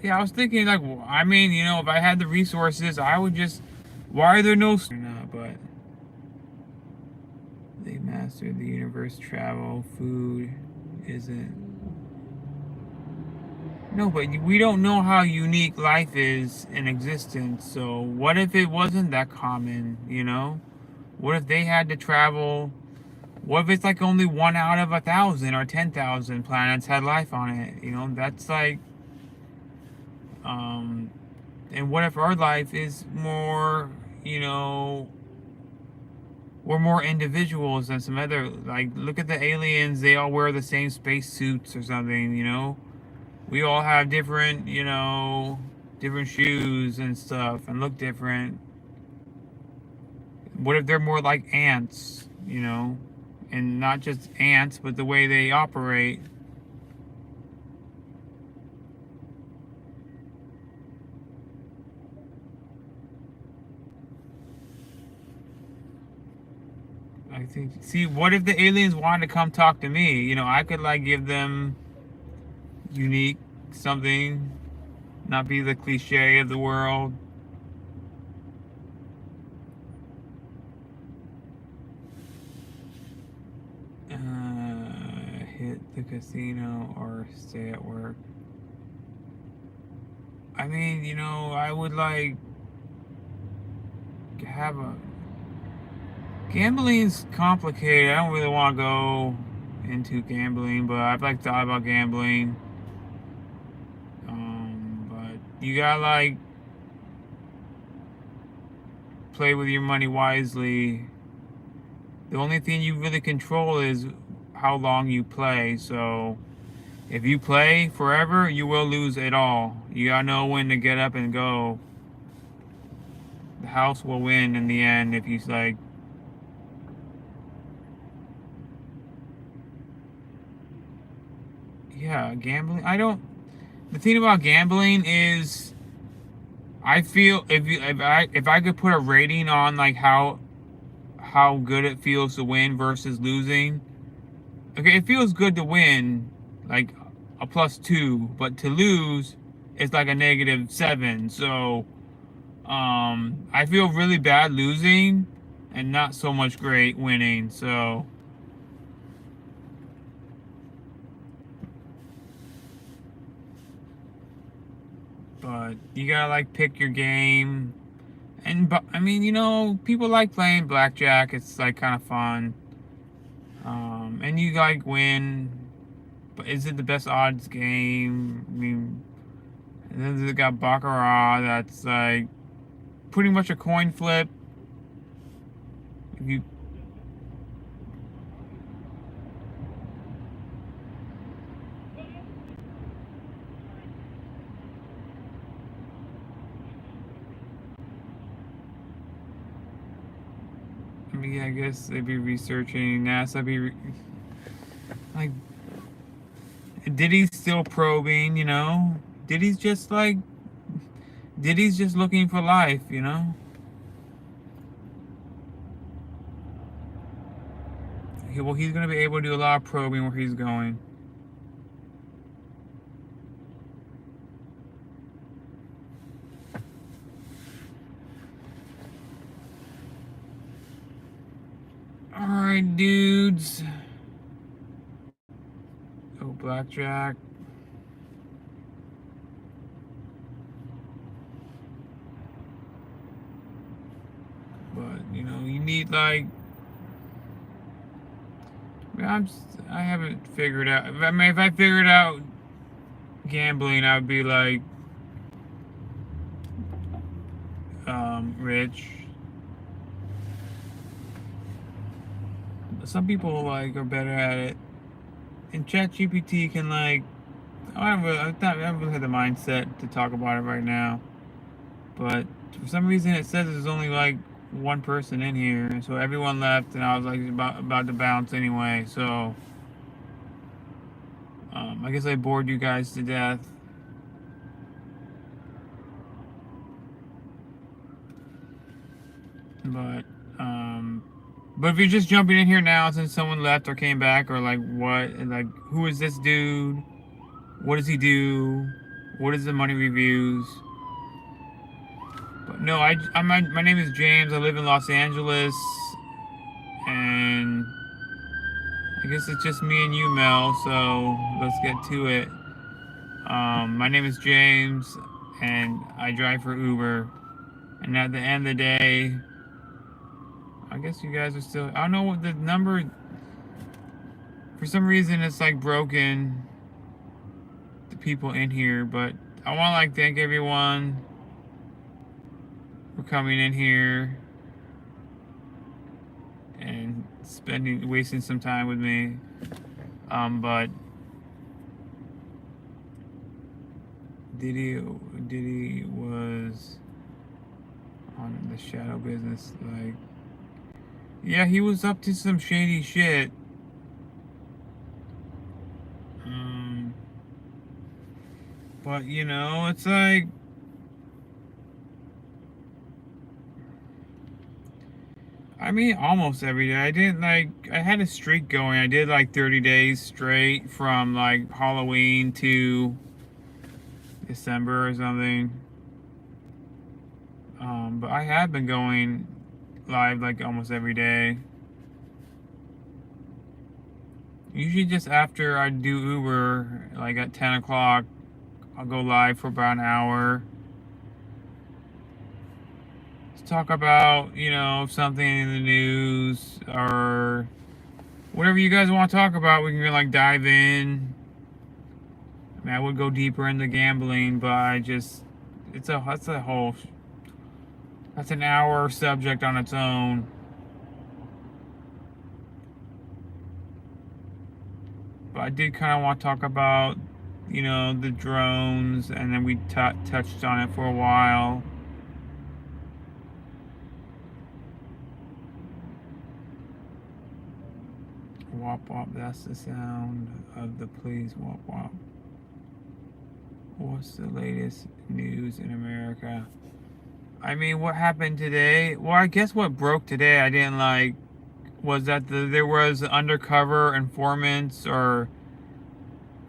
Yeah, I was thinking, if I had the resources, I would just. Why are there no. But they mastered the universe, travel, food isn't. No, but we don't know how unique life is in existence. So what if it wasn't that common? What if they had to travel? What if it's only 1 out of 1,000 or 10,000 planets had life on it? That's and what if our life is more, we're more individuals than some other, look at the aliens, they all wear the same space suits or something. We all have different, different shoes and stuff and look different. What if they're more like ants, and not just ants, but the way they operate? I think. See, what if the aliens wanted to come talk to me? I could give them unique something, not be the cliche of the world. the casino or stay at work? I mean, I would like have a gambling's complicated. I don't really want to go into gambling, but I've like thought about gambling. But you gotta like play with your money wisely. The only thing you really control is how long you play. So if you play forever, you will lose it all. You gotta know when to get up and go. The house will win in the end if you like. Yeah, gambling. I don't. The thing about gambling is, I feel if I could put a rating on like how good it feels to win versus losing. Okay, it feels good to win, like a +2, but to lose, it's like a -7. So, I feel really bad losing, and not so much great winning. So, but you gotta like pick your game, and but I mean, people like playing blackjack. It's like kind of fun, and you like win. But is it the best odds game? I mean, and then they got Baccarat. That's like pretty much a coin flip. If you, I mean, I guess they'd be researching. NASA be like, Diddy's still probing. Diddy's just like, Diddy's just looking for life. Well, he's gonna be able to do a lot of probing where he's going. All right, dudes. Oh, blackjack. But you need like. I haven't figured out. If I figured out gambling, I would be like, rich. Some people like are better at it, and ChatGPT can like. I haven't really had the mindset to talk about it right now, but for some reason it says there's only like one person in here, so everyone left, and I was like about to bounce anyway. So, I guess I bored you guys to death. But but if you're just jumping in here now since someone left or came back, or like what, and like who is this dude? What does he do? What is the money reviews? But no, my name is James. I live in Los Angeles, and I guess it's just me and you, Mel. So let's get to it. My name is James, and I drive for Uber. And at the end of the day, I guess you guys are still. I don't know what the number. For some reason, it's like broken. The people in here, but I want to like thank everyone for coming in here and wasting some time with me. But Diddy was on the shadow business, like, yeah, he was up to some shady shit. But it's like, I mean, almost every day. I had a streak going. I did like 30 days straight from like Halloween to December or something. But I have been going live like almost every day. Usually just after I do Uber, like at 10 o'clock, I'll go live for about an hour. Let's talk about, something in the news or whatever you guys want to talk about. We can like dive in. I mean, I would go deeper into gambling, but that's an hour subject on its own. But I did kind of want to talk about, the drones, and then we touched on it for a while. Wop wop, that's the sound of the police. Wop wop. What's the latest news in America? I mean, what happened today? Well, I guess what broke today I didn't like was that there was undercover informants or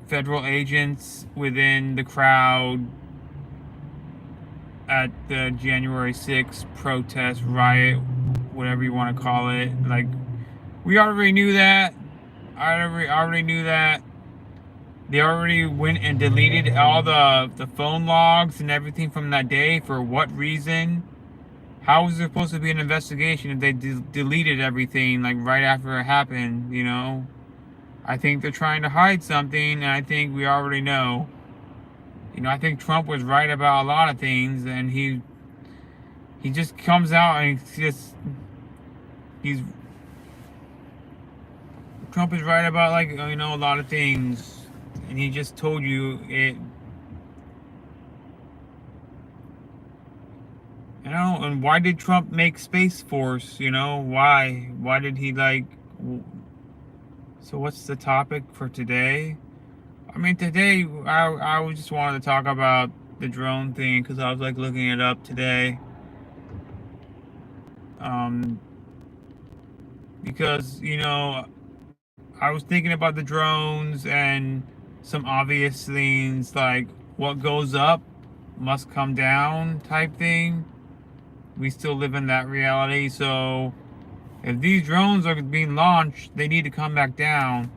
federal agents within the crowd at the January 6th protest riot, whatever you want to call it. Like, we already knew that. I already knew that. They already went and deleted all the phone logs and everything from that day. For what reason? How was there supposed to be an investigation if they deleted everything like right after it happened? I think they're trying to hide something, and I think we already know. I think Trump was right about a lot of things, and he just comes out and he's Trump is right about like a lot of things, and he just told you it. And why did Trump make Space Force? Why? Why did he like? So what's the topic for today? I mean, today I just wanted to talk about the drone thing because I was like looking it up today. Because I was thinking about the drones and some obvious things like what goes up must come down type thing. We still live in that reality, so if these drones are being launched, they need to come back down.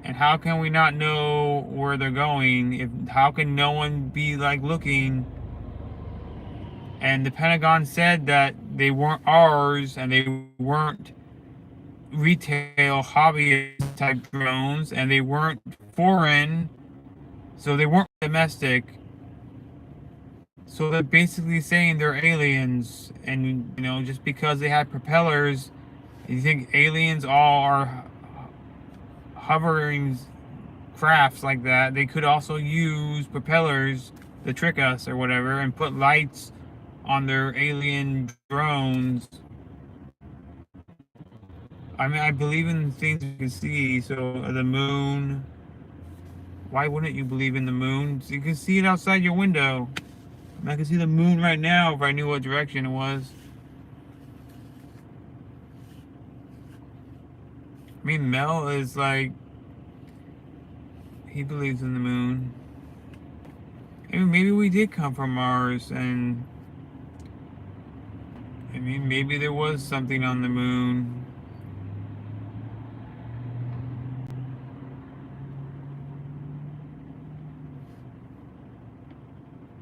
And how can we not know where they're going? How can no one be like looking? And the Pentagon said that they weren't ours and they weren't retail hobbyist type drones and they weren't foreign, so they weren't domestic. So they're basically saying they're aliens, and just because they had propellers, you think aliens all are hovering crafts like that? They could also use propellers to trick us or whatever, and put lights on their alien drones. I mean, I believe in things you can see. So the moon. Why wouldn't you believe in the moon? So you can see it outside your window. I can see the moon right now if I knew what direction it was. I mean, Mel is like, he believes in the moon. I mean, maybe we did come from Mars, and I mean, maybe there was something on the moon.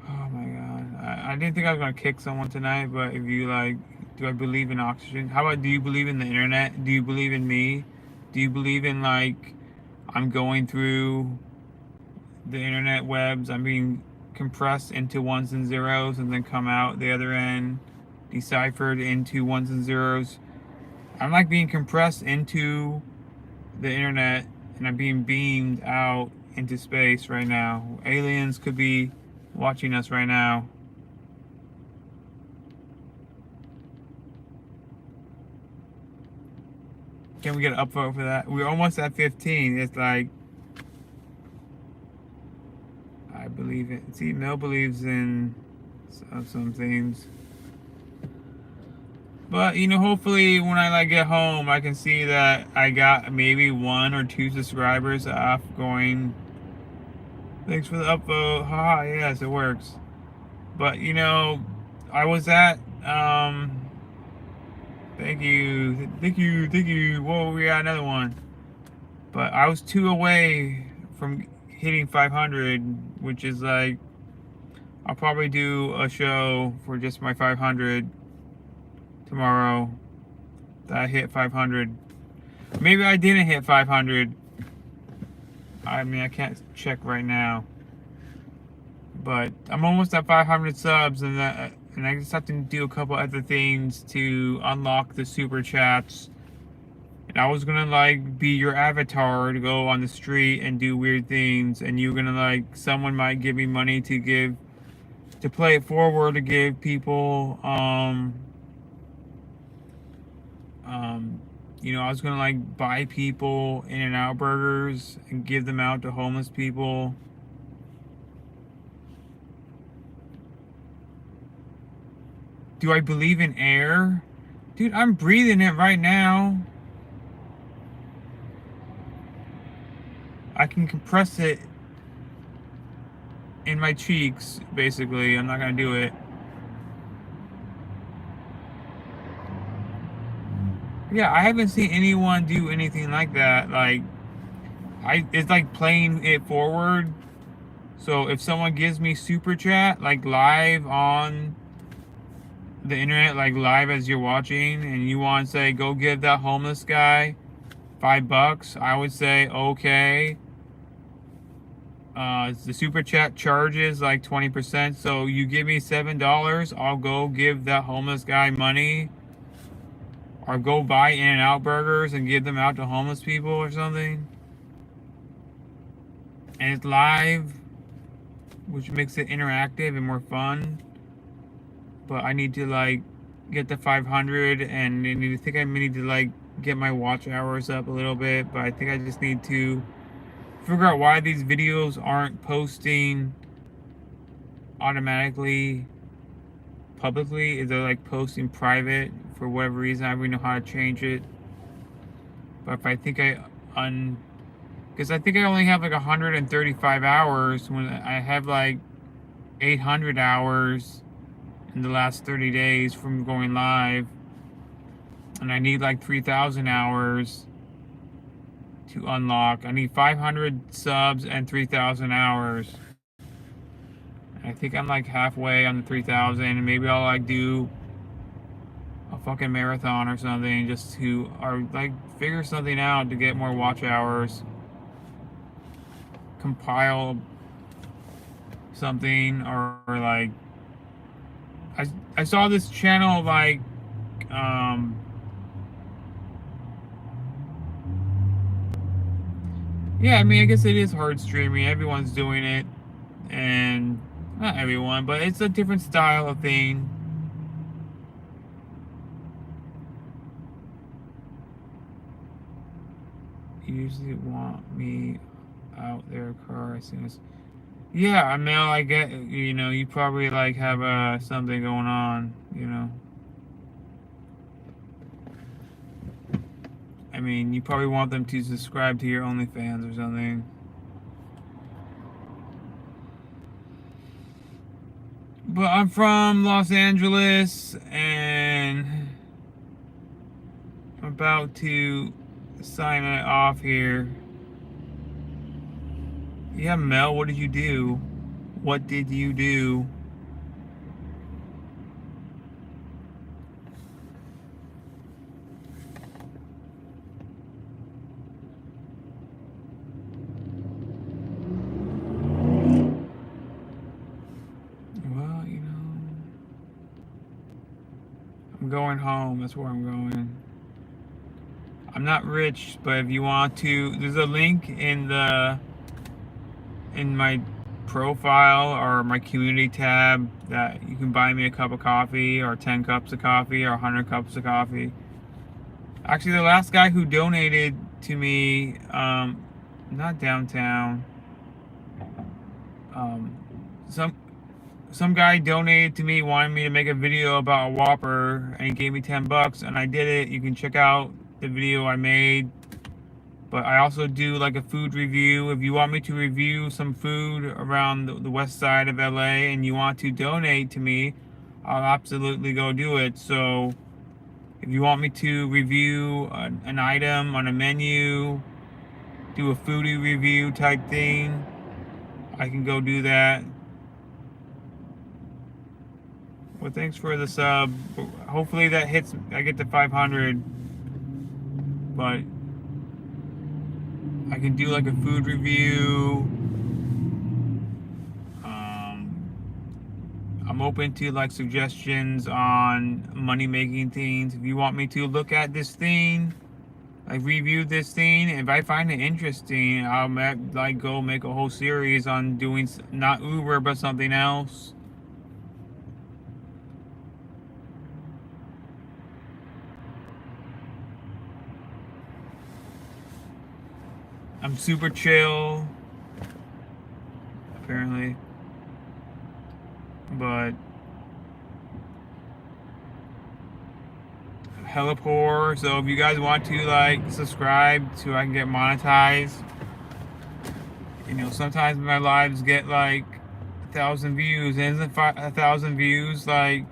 Oh my God. I didn't think I was going to kick someone tonight, but if you like, do I believe in oxygen? How about, do you believe in the internet? Do you believe in me? Do you believe in like, I'm going through the internet webs, I'm being compressed into ones and zeros and then come out the other end, deciphered into ones and zeros? I'm like being compressed into the internet and I'm being beamed out into space right now. Aliens could be watching us right now. Can we get an upvote for that? We're almost at 15. It's like, I believe it. See, Mel believes in some things. But, hopefully when I like get home, I can see that I got maybe 1 or 2 subscribers off going, thanks for the upvote. Haha, yes, it works. But, I was at, thank you. Whoa, we got another one. But I was 2 away from hitting 500, which is like, I'll probably do a show for just my 500 tomorrow. That I hit 500. Maybe I didn't hit 500. I mean, I can't check right now. But I'm almost at 500 subs, and I just have to do a couple other things to unlock the super chats. And I was gonna like be your avatar to go on the street and do weird things, and you're gonna like, someone might give me money to play it forward, to give people I was gonna like buy people In-N-Out burgers and give them out to homeless people. Do I believe in air? Dude, I'm breathing it right now. I can compress it in my cheeks, basically. I'm not gonna do it. Yeah, I haven't seen anyone do anything like that. Like, it's like playing it forward. So if someone gives me super chat, like live on the internet, like live as you're watching, and you want to say, go give that homeless guy $5, I would say, okay. The super chat charges like 20%. So you give me $7, I'll go give that homeless guy money. Or go buy In-N-Out burgers and give them out to homeless people or something. And it's live, which makes it interactive and more fun. But I need to like get to 500, and I think I need to like get my watch hours up a little bit. But I think I just need to figure out why these videos aren't posting automatically publicly. Is they're like posting private for whatever reason. I don't even know how to change it. But if I think because I think I only have like 135 hours when I have like 800 hours in the last 30 days from going live, and I need like 3,000 hours to unlock. I need 500 subs and 3,000 hours. I think I'm like halfway on the 3,000, and maybe I'll like do a fucking marathon or something just to, or like figure something out to get more watch hours. Compile something, or like I saw this channel like yeah, I mean, I guess it is hard streaming. Everyone's doing it, and not everyone, but it's a different style of thing. You usually want me out there, car, as soon as. Yeah, I mean, I get, you probably like have something going on, I mean, you probably want them to subscribe to your OnlyFans or something. But I'm from Los Angeles, and I'm about to sign it off here. Yeah, Mel, what did you do? What did you do? Well, I'm going home. That's where I'm going. I'm not rich, but if you want to, there's a link in my profile or my community tab that you can buy me a cup of coffee, or 10 cups of coffee, or 100 cups of coffee. Actually, the last guy who donated to me, not downtown, um, some guy donated to me, wanted me to make a video about a Whopper, and he gave me $10, and I did it. You can check out the video I made. But I also do like a food review. If you want me to review some food around the west side of LA and you want to donate to me, I'll absolutely go do it. So if you want me to review an item on a menu, do a foodie review type thing, I can go do that. Well, thanks for the sub. Hopefully that hits, I get to 500. But I can do like a food review. I'm open to like suggestions on money making things. If you want me to look at this thing, like review this thing, if I find it interesting, I'll go make a whole series on doing not Uber but something else. I'm super chill, apparently, but hella poor. So if you guys want to like subscribe so I can get monetized, sometimes my lives get like 1,000 views. And isn't 1,000 views like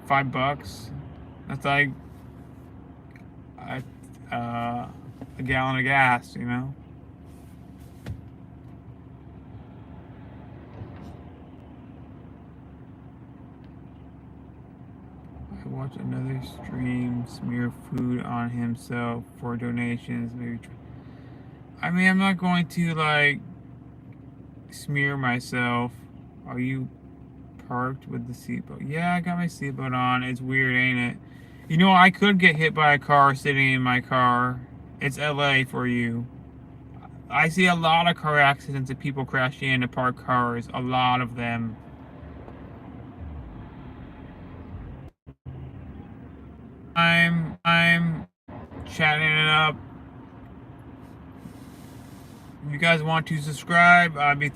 $5? That's like a, a gallon of gas. I watch another stream smear food on himself for donations. Maybe. I mean, I'm not going to like smear myself. Are you parked with the seatbelt? Yeah, I got my seatbelt on. It's weird, ain't it? I could get hit by a car sitting in my car. It's LA for you. I see a lot of car accidents of people crashing into parked cars. A lot of them. I'm chatting it up. If you guys want to subscribe, I'd be